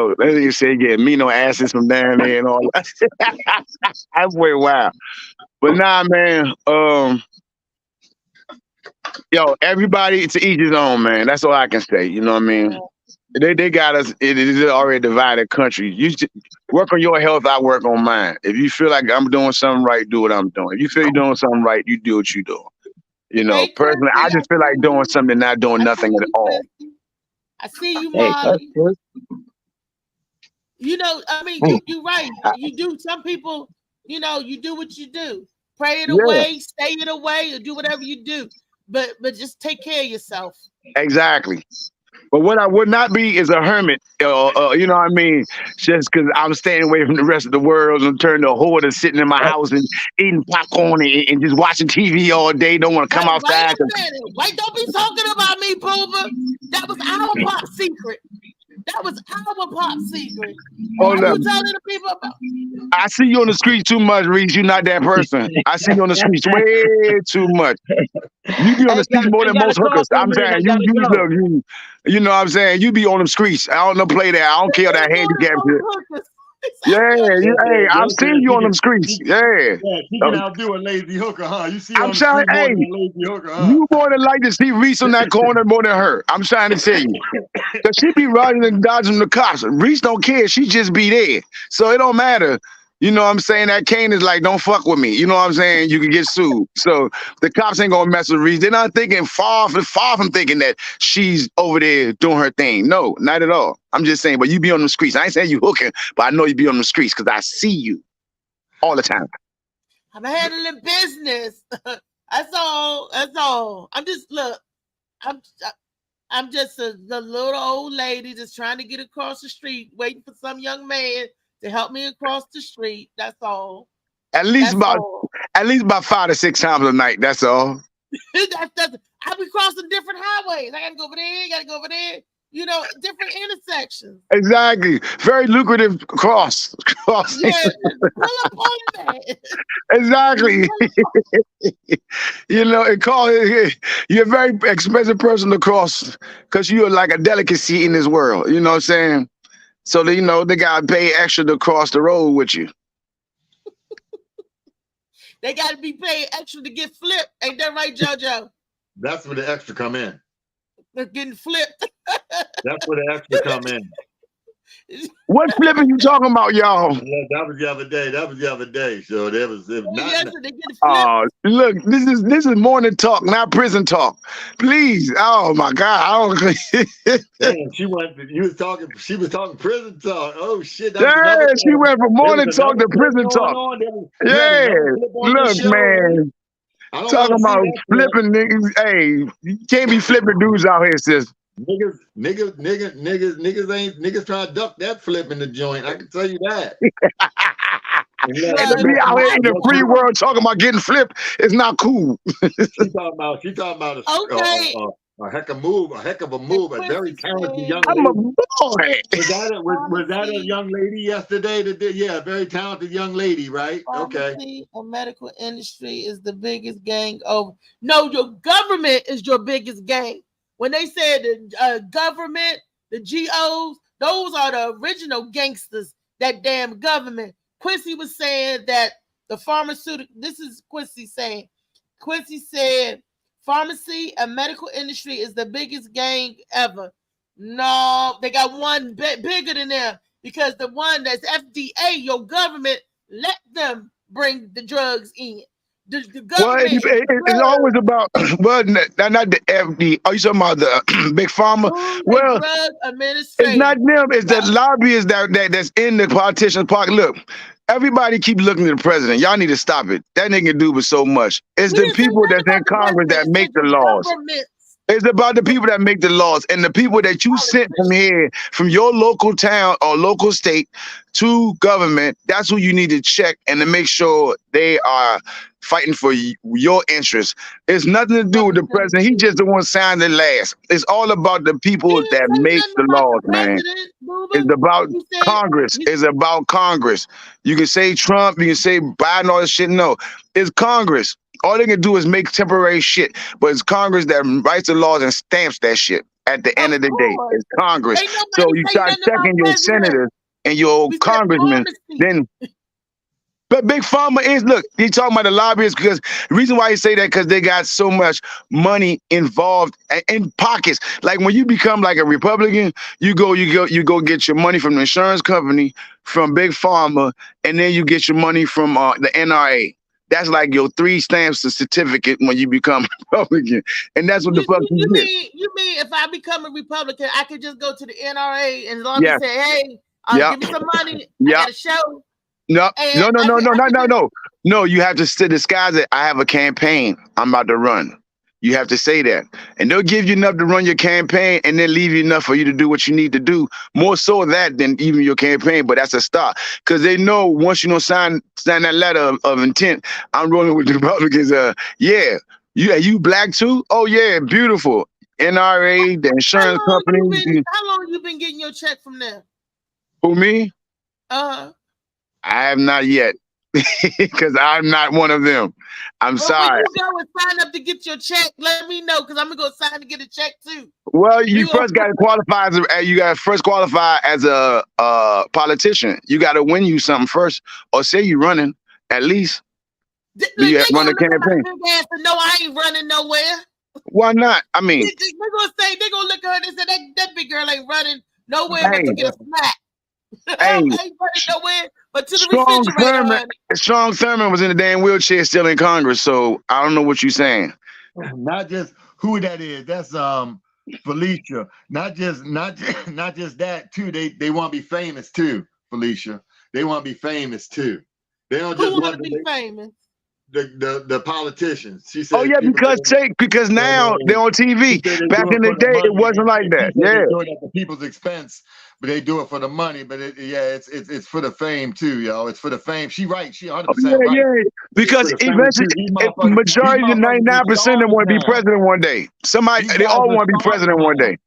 that nigga say get amino acids from down there and all that. That boy wild. But nah, man. Yo, everybody to each his own, man. That's all I can say. You know what I mean? They got us. It is already a divided country. You should work on your health. I work on mine. If you feel like I'm doing something right, do what I'm doing. If you feel you're doing something right, you do what you do. You know, personally, I just feel like doing something, not doing nothing at all. I see you, Marty. You know, I mean, you're right. You do. Some people, you know, you do what you do. Pray it away, stay it away, or do whatever you do. But just take care of yourself. Exactly. But what I would not be is a hermit, you know what I mean? Just because I'm staying away from the rest of the world and turning to a hoarder, sitting in my house and eating popcorn and just watching TV all day. Don't want to come outside. Wait, don't be talking about me, Pooba. That was our pop secret. That was our pop secret. What are you telling the people about? I see you on the streets too much, Reese. You're not that person. I see you on the streets way too much. You be on the streets more than most hookers. I'm saying you know what I'm saying? You be on them streets. I don't know play that. I don't care that handicap shit. Hey, I've seen you on them streets. Yeah. He can outdo a lazy hooker, huh? You see I'm trying, hey, lazy hooker, huh? You more than like to see Reese on that corner more than her. I'm trying to tell you. Cause she be running and dodging the cops. Reese don't care. She just be there. So it don't matter. You know what I'm saying? That Kane is like, don't fuck with me. You know what I'm saying? You can get sued. So the cops ain't gonna mess with Reese. They're not thinking far from thinking that she's over there doing her thing. No, not at all. I'm just saying, but you be on the streets. I ain't saying you hooking, but I know you be on the streets because I see you all the time. I'm handling business. That's all. That's all. I'm just the little old lady just trying to get across the street, waiting for some young man to help me across the street. That's all. At least about 5 to 6 times a night. That's all. I be crossing different highways. I gotta go over there. Gotta go over there. You know, different intersections. Exactly. Very lucrative cross. Yeah, pull up on that. Exactly. You know, you're a very expensive person to cross because you're like a delicacy in this world. You know what I'm saying? So they, you know, they gotta pay extra to cross the road with you. They gotta be paid extra to get flipped. Ain't that right, JoJo? That's where the extra come in. They're getting flipped. That's where the extra come in. What flipping you talking about, y'all? Yeah, that was the other day. So there was look, this is morning talk, not prison talk. Please. Oh my God. Damn, she was talking prison talk. Oh shit. Yeah, she went from morning talk to prison talk. Yeah. Look, man. Talking about flipping niggas. Hey, you can't be flipping dudes out here, sis. Niggas trying to duck that flip in the joint. I can tell you that. And to be out here in the free world talking about getting flipped is not cool. She talking about a heck of a move, a very talented young lady. I'm a boy. Was that a young lady yesterday that did? Yeah, a very talented young lady, right? Okay. The medical industry is the biggest gang over. No, your government is your biggest gang. When they said the government, the GOs, those are the original gangsters, that damn government. Quincy was saying that the pharmaceutical, this is Quincy saying, Quincy said pharmacy and medical industry is the biggest gang ever. No, they got one bigger than them because the one that's FDA, your government, Let them bring the drugs in. The Well, government, it's always about well, not the FD. Are you talking about the big pharma? Food Well, and Drug it's Administration. not them. It's the lobbyists that's in the politicians' pocket. Look, everybody keep looking to the president. Y'all need to stop it. That nigga do with so much. It's We the didn't say people nothing that's in about the Congress that president. make It's the the laws. government. It's about the people that make the laws and the people that you sent from here, from your local town or local state to government. That's who you need to check and to make sure they are fighting for your interests. It's nothing to do with the president. He just the one signed it last. It's all about the He people didn't that say make nothing the about laws, the man. president, Booba. It's about He said Congress. It's about Congress. You can say Trump, you can say Biden, all this shit. No, it's Congress. All they can do is make temporary shit, but it's Congress that writes the laws and stamps that shit. At the end of the day, course. it's Congress. Ain't nobody So you say start nothing about checking your president. senators and your We said congressmen, pharmacy. then. But Big Pharma is, look, you talking about the lobbyists because the reason why you say that because they got so much money involved in pockets. Like when you become like a Republican, you go get your money from the insurance company, from Big Pharma, and then you get your money from the NRA. That's like your 3 stamps of certificate when you become Republican, and that's what the fuck you get. You mean if I become a Republican, I could just go to the NRA and as long as Yes. say, hey, Yep. give me some money, Yep. I got a show. No, And no. No, you have to disguise it. I have a campaign I'm about to run. You have to say that. And they'll give you enough to run your campaign and then leave you enough for you to do what you need to do. More so that than even your campaign, but that's a start. Because they know once you don't sign that letter of intent, I'm rolling with the Republicans. Yeah. You black too? Oh yeah, beautiful. NRA, the insurance company. How long you been getting your check from them? Who, me? Uh-huh. I have not yet. Because I'm not one of them. I'm sorry. When you go and sign up to get your check, let me know because I'm gonna go sign to get a check too. Well, you first got to qualify as a politician. You got to win you something first, or say you running at least. You have run a campaign. No, I ain't running nowhere. Why not? I mean, they're gonna look at her and say that big girl ain't running nowhere but to get a smack. Hey, ain't running nowhere but to the Strong refrigerator. Thurman was in the damn wheelchair still in Congress, so I don't know what you're saying. Not just who that is. That's Felicia. Not just that too. They want to be famous too, Felicia. They want to be famous too. They don't just want to be famous. The politicians. She said. Oh yeah, because now they're on TV. Back in the day, it wasn't like that. Yeah, they do it at the people's expense, but they do it for the money. But it's for the fame too, yo. It's for the fame. She right. She 100% right. Yeah. Because eventually, majority of 99% of them want to be president one day. They all want to be president one day.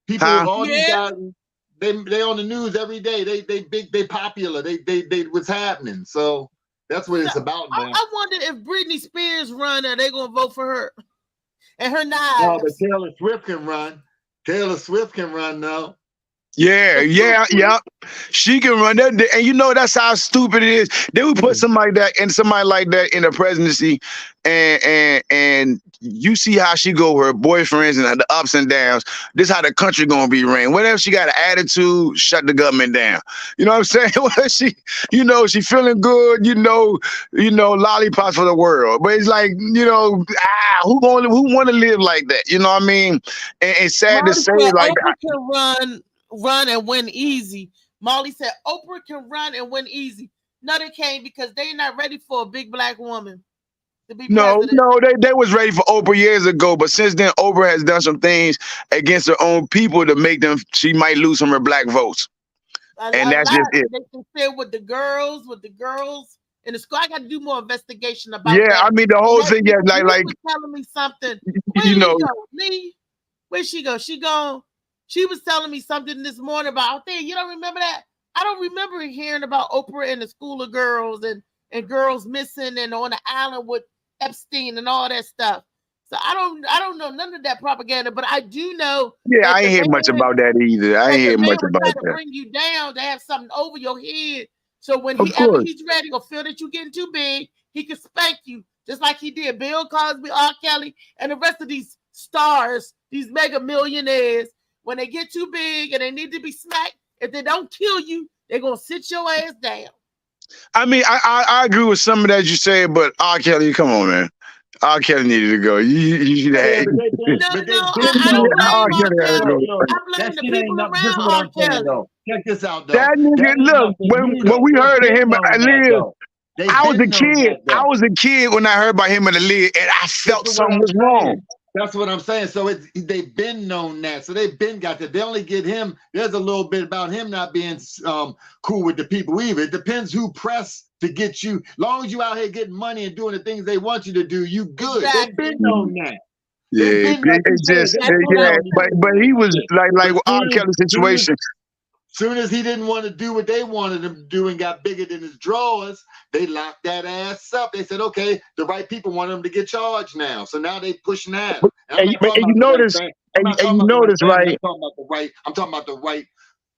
People, all these guys, they on the news every day. They big, they popular. They what's happening. So. That's what it's about now. I wonder if Britney Spears run, are they gonna vote for her and her knives? No, but Taylor Swift can run. Taylor Swift can run now. Yeah. She can run that, and you know that's how stupid it is. They would put somebody like that in the presidency, and you see how she go with her boyfriends and the ups and downs. This is how the country gonna be ran. Whenever she got an attitude, shut the government down. You know what I'm saying? She feeling good. Lollipops for the world. But it's like who want to live like that? You know what I mean? And it's sad to say like Oprah can run and win easy. Molly said Oprah can run and win easy. No, they can't because they're not ready for a big black woman to be president. No, they was ready for Oprah years ago, but since then Oprah has done some things against her own people to make them. She might lose some of her black votes, and that's just it. They can say with the girls in the school. I got to do more investigation about. Yeah, that. I mean the whole thing. Yeah, like telling me something. Lee, where'd she go? She was telling me something this morning about, you don't remember that? I don't remember hearing about Oprah and the school of girls and girls missing and on the island with Epstein and all that stuff. So I don't know none of that propaganda, but I do know. Yeah, I ain't hear much about that either. I ain't hear much about that. To bring you down to have something over your head, so when he's ready or feel that you're getting too big, he can spank you just like he did Bill Cosby, R. Kelly, and the rest of these stars, these mega millionaires. When they get too big and they need to be smacked, if they don't kill you, they're gonna sit your ass down. I mean, I agree with some of that you say, but R. Kelly, come on, man. R. Kelly needed to go. You should have. No, I don't R. blame R. Kelly had to Kelly. go. I blame That the shit ain't people nothing. This is around what R. I'm saying Kelly. though. Check this out though. That nigga, ain't look, nothing new, when though. we They heard of been him on at that, Liz, though. They I was a been on kid. that, though. I was a kid when I heard about him in the lid, and I felt That's what something I'm was wrong. saying. That's what I'm saying. So they've been known that. So they've been got that. They only get him. There's a little bit about him not being cool with the people either. It depends who press to get you. Long as you out here getting money and doing the things they want you to do, you good. Exactly. They've been known that. Yeah, They've been, like you it said, just they've been yeah, known that. but he was like But with R. Kelly's situation. Soon as he didn't want to do what they wanted him to do and got bigger than his drawers, they locked that ass up. They said, okay, the right people want him to get charged now. So now they pushing that. And you notice, right? I'm talking about the right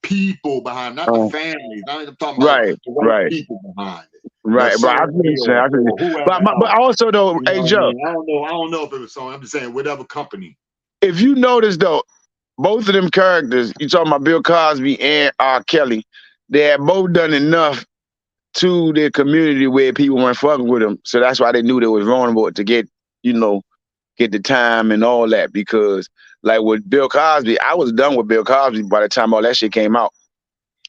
people behind, not the families. I'm talking about the right people behind it. Right, but I think but also though, hey Joe, I don't know if it was so. I'm just saying whatever company. If you notice though, both of them characters, you talking about Bill Cosby and R. Kelly, they had both done enough to their community where people weren't fucking with them. So that's why they knew they was vulnerable to get the time and all that. Because like with Bill Cosby, I was done with Bill Cosby by the time all that shit came out.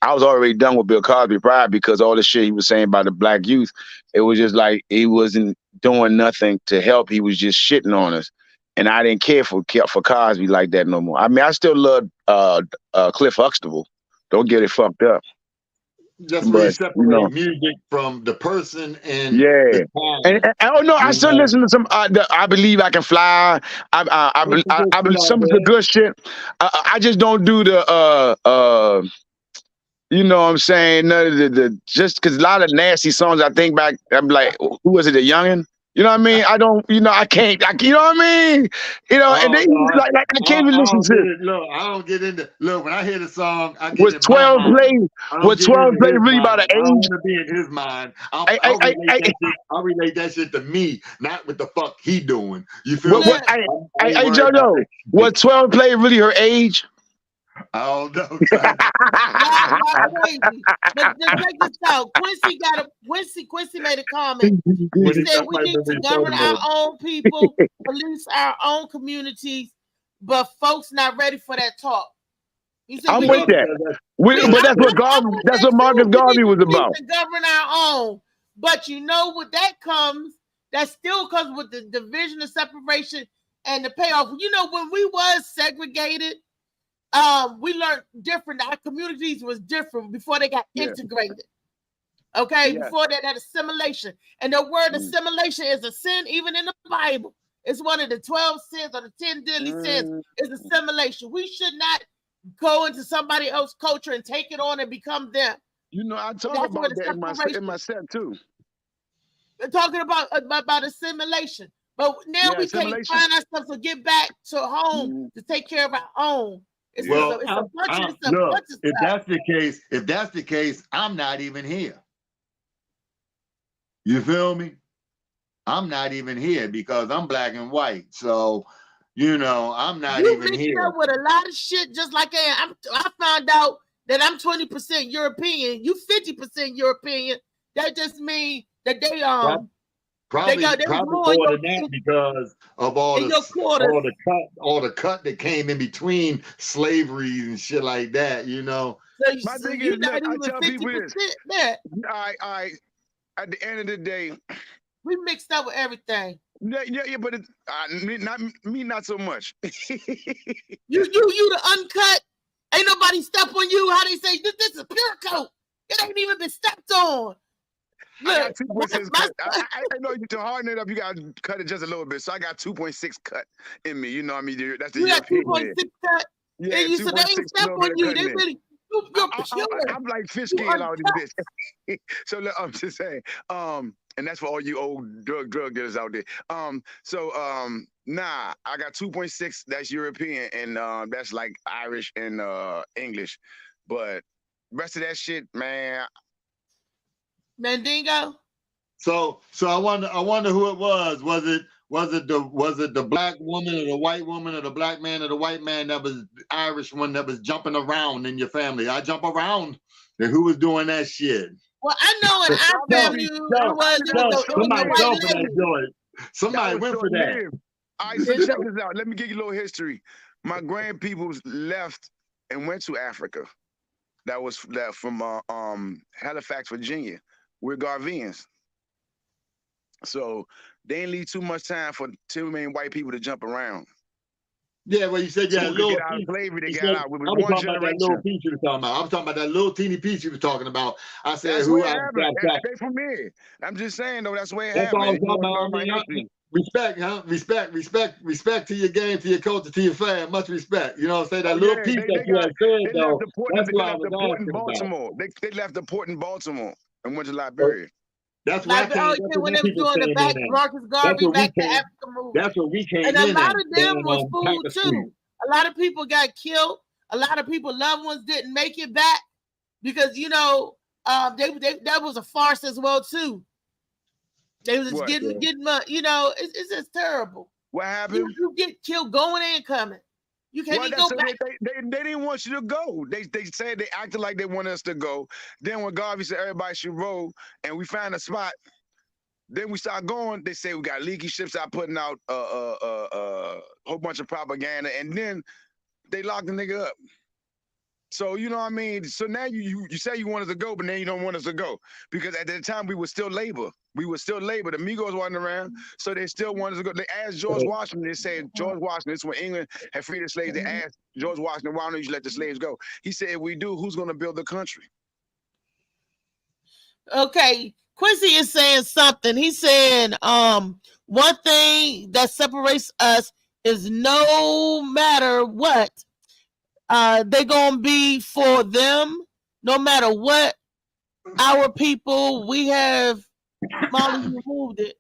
I was already done with Bill Cosby prior because all the shit he was saying about the black youth, it was just like he wasn't doing nothing to help. He was just shitting on us. And I didn't care for Cosby like that no more. I mean, I still love Cliff Huxtable. Don't get it fucked up. That's where you separate music from the person and the talent. And I don't know. I still listen to some. I Believe I Can Fly. I believe some of the good shit. I just don't do the. You know what I'm saying? None of the just because a lot of nasty songs. I think back. I'm like, who was it? The Youngin'? You know what I mean? I don't, I can't, you know what I mean? And they like I can't even listen to it. Look, I don't get into, when I hear the song, I get was 12 played really about an age? I don't want to be in his mind. I'll relate that shit to me, not what the fuck he doing. You feel me? Hey, JoJo, was 12 played really her age? I don't know. Crazy. But check this out. Quincy made a comment. He said we need to govern our own people, police our own communities, but folks not ready for that talk. He said, I'm with that. But that's what Marcus Garvey was about. To govern our own. But you know what that comes? That still comes with the division, the separation, and the payoff. You know, when we was segregated, we learned different. Our communities was different before they got integrated. Okay, before that assimilation. And the word assimilation is a sin, even in the Bible. It's one of the 12 sins or the 10 deadly sins is assimilation. We should not go into somebody else's culture and take it on and become them. You know, I talk about that in my set too. We're talking about assimilation. But now we can't find ourselves to get back to home to take care of our own. It's a bunch of stuff. If that's the case, I'm not even here. You feel me? I'm not even here because I'm black and white. So, I'm not even here. You with a lot of shit, just like I found out that I'm 20% European. You 50% European. That just means that they Probably more than that because of all the cut that came in between slavery and shit like that, So my thing is, I tell people this. I at the end of the day, we mixed up with everything. Yeah, but not so much. you the uncut. Ain't nobody step on you. How they say this is pure coat. It ain't even been stepped on. Look, I got 2.6 cut. I know you to harden it up, you gotta cut it just a little bit. So I got 2.6 cut in me. You know what I mean? That's the got 2.6 cut. Yeah, and so they ain't step on you. They really I'm like fish skin out of this bitch. So look, I'm just saying. And that's for all you old drug dealers out there. Nah, I got 2.6. That's European, and that's like Irish and English. But rest of that shit, man. Mandingo. So I wonder who it was. Was it the black woman or the white woman or the black man or the white man that was the Irish one that was jumping around in your family? I jump around. And who was doing that shit? Well, I know in our family it was Somebody the fell white for that lady. joint. Somebody was went for that. short-lived. All right, so check this out. Let me give you a little history. My grandpeoples left and went to Africa. That was from Halifax, Virginia. We're Garvians. So they didn't leave too much time for too many white people to jump around. Yeah, well, you said So yeah, we could little get out of piece. slavery, they You got said- out. It I was was one talking about that little generation. piece you were talking about. I was talking about that little teeny piece you were talking about. I said, That's who where it I happened. got. They from here. I'm just saying though, that's where it That's all I happened. was You talking want to about. know I my mean, history? respect, huh? Respect to your game, to your culture, to your fam. Much respect. You know what I'm saying? That Oh little yeah, piece they that you got had said, they left though, the port. that's They what I left was the port in asking about. Baltimore. They left the port in Baltimore and went to So Liberia. that's where I came. Oh, That's yeah, what when my they was people doing the came back in at. Marcus That's Garvey where we back to came. Africa movement. That's where we came And a in lot at. of them Down was on food Packer Street. too. A lot of people got killed. A lot of people, loved ones, didn't make it back because that was a farce as well too. They was What? getting it's just terrible. What happened? You get killed going and coming. You can't Well, even that's go so back. they didn't want you to go. They said they acted like they wanted us to go. Then when Garvey said everybody should roll, and we found a spot, then we start going. They say we got leaky ships out putting out a whole bunch of propaganda, and then they locked the nigga up. So you know what I mean. So now you say you want us to go, but then you don't want us to go because at that time we were still labor. We were still labor. The Migos wasn't around, so they still wanted us to go. They asked George Washington. They said George Washington. This is when England had freed the slaves. They asked George Washington, "Why don't you let the slaves go?" He said, "If we do, who's going to build the country?" Okay, Quincy is saying something. He's saying, one thing that separates us is no matter what, they're gonna be for them, no matter what. Our people, we have Molly removed it.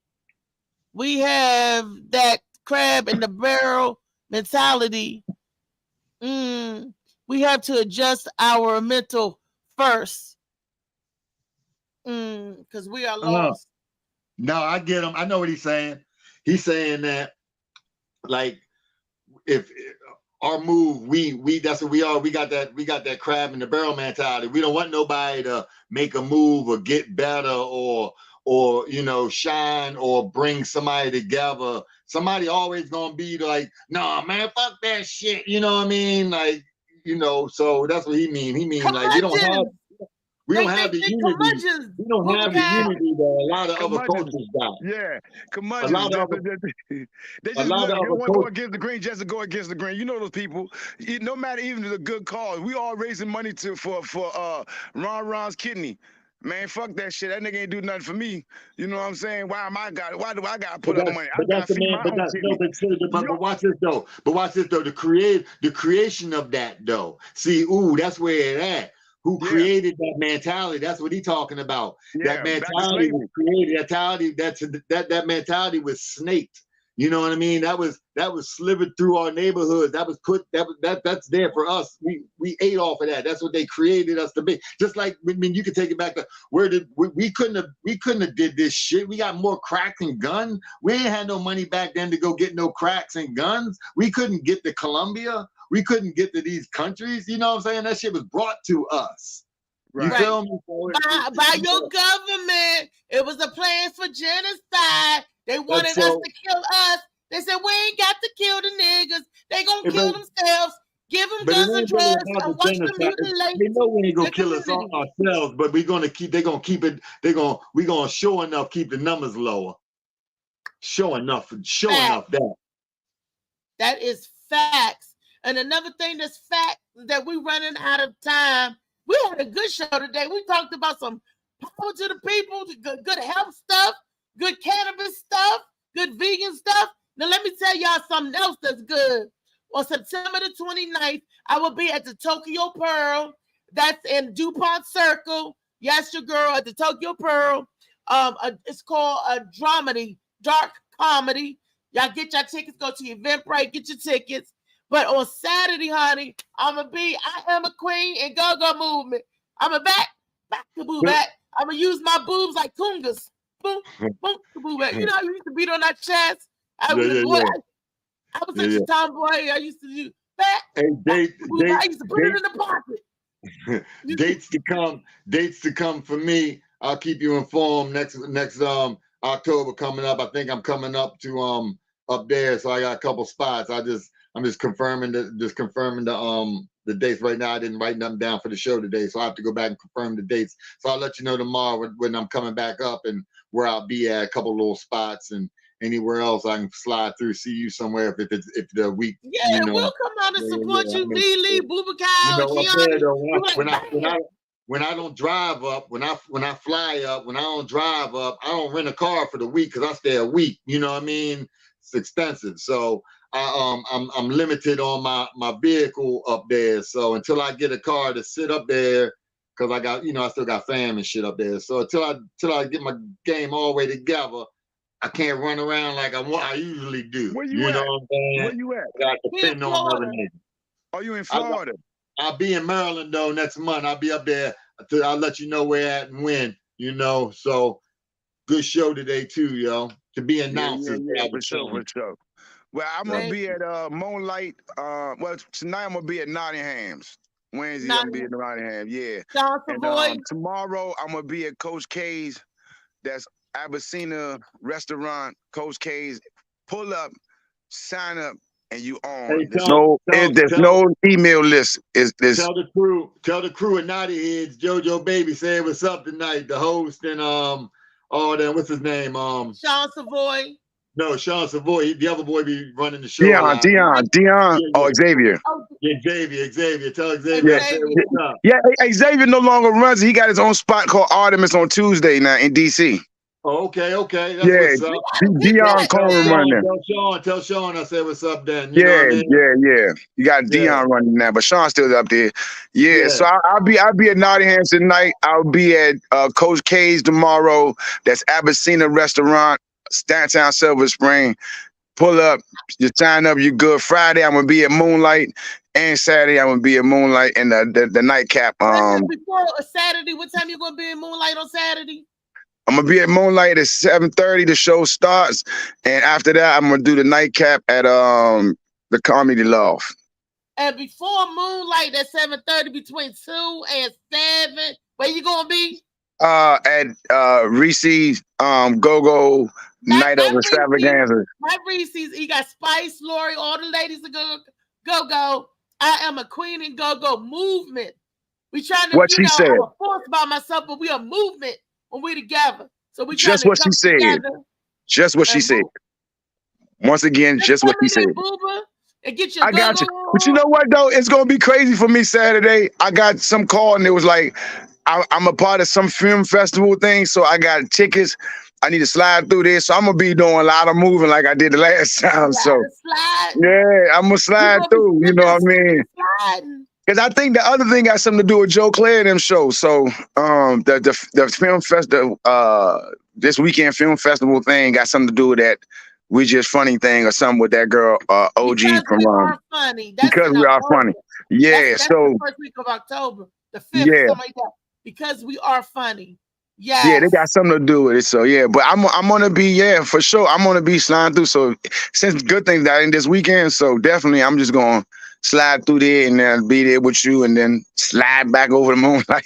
We have that crab in the barrel mentality. We have to adjust our mental first. Because we are lost. No, I get him. I know what he's saying. He's saying that, like, if our move, we that's what we are. We got that crab in the barrel mentality. We don't want nobody to make a move or get better or shine or bring somebody together. Somebody always gonna be like, nah, man, fuck that shit. You know what I mean? Like, so that's what he mean. He mean like we don't have the unity. We don't have the unity that a lot of other cultures got. Yeah, A lot of they want to go against the green just to go against the green. You know those people. No matter even the good cause, we all raising money for Ron's kidney. Man, fuck that shit. That nigga ain't do nothing for me. You know what I'm saying? Why do I gotta put up money? I gotta feed my own kidney. But watch this though. The creation of that though. See, that's where it at. Who created that mentality? That's what he's talking about. Yeah, that mentality was created. That mentality was snaked. You know what I mean? That was slivered through our neighborhoods. That was put. That's there for us. We ate off of that. That's what they created us to be. Just like you could take it back to we couldn't have did this shit. We got more cracks and guns. We ain't had no money back then to go get no cracks and guns. We couldn't get to Colombia. We couldn't get to these countries. You know what I'm saying? That shit was brought to us. You feel me? By your government. It was a plan for genocide. They wanted us to kill us. They said, we ain't got to kill the niggas. They gonna kill themselves. Give them guns and drugs and watch them mutilate. They know we ain't gonna kill us ourselves, but we're gonna keep it. We're gonna show enough, keep the numbers lower. Show enough that. That is facts. And another thing that's fact that we're running out of time. We had a good show today. We talked about some power to the people, good health stuff, good cannabis stuff, good vegan stuff. Now let me tell y'all something else that's good. On September the 29th, I will be at the Tokyo Pearl. That's in DuPont Circle. Yes, your girl at the Tokyo Pearl. It's called a dramedy, dark comedy. Y'all get your tickets. Go to Eventbrite, get your tickets. But on Saturday, honey, I am a queen and go-go movement. I'm a back to boo back. I'm going to use my boobs like kungas. Boom, boom, boo back. You know, I used to beat on that chest. I was such a tomboy. I used to do that. I used to put it in the pocket. Dates to come for me. I'll keep you informed next October coming up. I think I'm coming up to up there, so I got a couple spots. I'm just confirming the dates right now. I didn't write nothing down for the show today, so I have to go back and confirm the dates. So I'll let you know tomorrow when I'm coming back up and where I'll be at, a couple little spots, and anywhere else I can slide through, see you somewhere if the week. Yeah, you know, we'll come out and support you, I mean, Lily, Booba Cow, you know what I'm saying, Gianni. though, when I don't drive up, when I fly up, when I don't drive up, I don't rent a car for the week because I stay a week. You know what I mean? It's expensive, so I'm limited on my vehicle up there. So until I get a car to sit up there, because I got I still got fam and shit up there. So until I get my game all the way together, I can't run around like I usually do. Where you at? Know what I'm saying? Where you at? I got to depend on other niggas. Are you in Florida? I'll be in Maryland though next month. I'll be up there. I'll let you know where at and when. So good show today too, yo. To be announced. Yeah, for sure. Well, I'm gonna be at Moonlight. Well, tonight I'm gonna be at Nottingham's. Wednesday I'm gonna be at Nottingham. Yeah. And tomorrow I'm gonna be at Coach K's. That's Abyssina Restaurant. Coach K's. Pull up, sign up, and you on. Hey, there's no email list. Tell the crew at Naughty Heads, JoJo Baby saying what's up tonight. The host and what's his name? Sean Savoy. No, Sean Savoy. The other boy be running the show. Dion. Oh, Xavier. Xavier. Tell Xavier. What's up. Yeah, Xavier no longer runs. He got his own spot called Artemis on Tuesday now in DC. Oh, okay. That's what's up. Dion Coleman running. Tell Sean I said what's up then. Yeah. You got Dion running now, but Sean's still up there. Yeah. So I'll be at Nottingham tonight. I'll be at Coach K's tomorrow. That's Abyssina Restaurant, downtown Silver Spring. Pull up, you sign up, you're good. Friday I'm gonna be at Moonlight, and Saturday I'm gonna be at Moonlight and the nightcap. Before Saturday, what time you gonna be in Moonlight on Saturday? I'm gonna be at Moonlight at 7:30. The show starts, and after that, I'm gonna do the nightcap at the Comedy Loft. And before Moonlight at 7:30, between 2 and 7, where you gonna be? At Reese's Go-Go Night of Extravaganza. My Reese's, he got Spice, Lori, all the ladies that go. I am a queen in go-go movement. We trying to, what she said. I'm a force by myself, but we a movement when we together. So we just what she said. Just what she said. Once again, just what she said. And get I got you. But you know what though? It's gonna be crazy for me Saturday. I got some call and it was like I'm a part of some film festival thing, so I got tickets. I need to slide through this, so I'm gonna be doing a lot of moving like I did the last time. So yeah, I'm gonna slide through. You know what I mean? Because I think the other thing got something to do with Joe Claire and them shows. So the film festival, this weekend film festival thing got something to do with that We Just Funny thing or something with that girl OG because from funny. Because We Are Funny. Yeah, that's so the first week of October, the 5th, something like that. Because We Are Funny. Yes. Yeah, they got something to do with it. So yeah, but I'm gonna be for sure. I'm gonna be sliding through. So since good things that in this weekend, so definitely I'm just gonna slide through there and then be there with you, and then slide back over the Moonlight.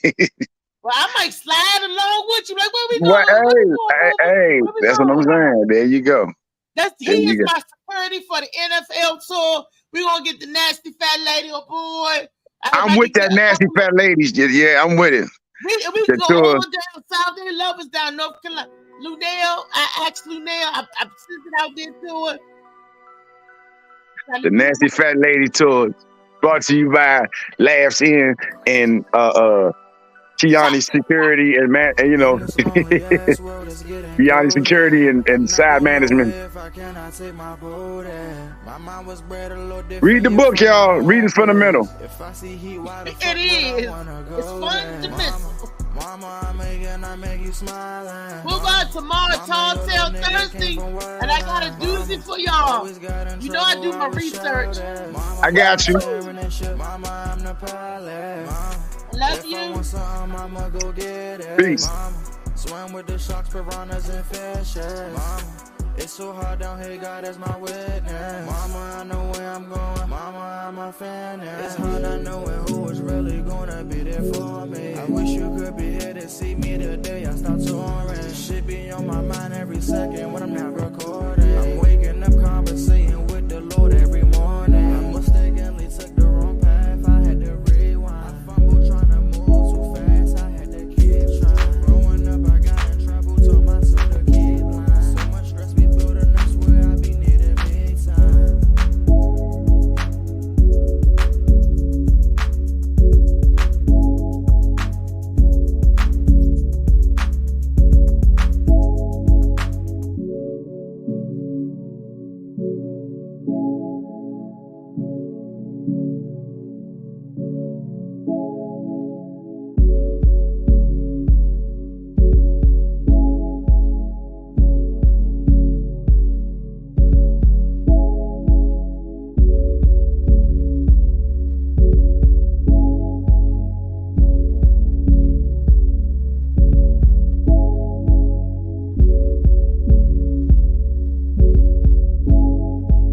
Well, I might slide along with you. Like, where we going? Hey, that's what I'm saying. There you go. He is my security for the NFL tour. We're gonna get the nasty fat lady on board. I'm with that nasty fat lady. Yeah, I'm with it. We can go all down south. They love us down North Carolina. Lunell, I asked Lunell. I sent it out there to her. The Nasty Fat Lady Tour, brought to you by Laughs In and Kiani Security and Kiani Security and Side Management. Read the book, y'all. Read is fundamental. It is. It's fundamental. Move on tomorrow, Tall Tale Thursday, and I got a doozy for y'all. You know I do my research. I got you. Love you. Peace. Swim with the sharks, piranhas, and fishes. It's so hard down here, God is my witness. Mama, I know where I'm going. Mama, I'm a fan. And it's hard not knowing who is really gonna be there for me. I wish you could be here to see me the day I stop touring. Shit be on my mind every second when I'm not broken.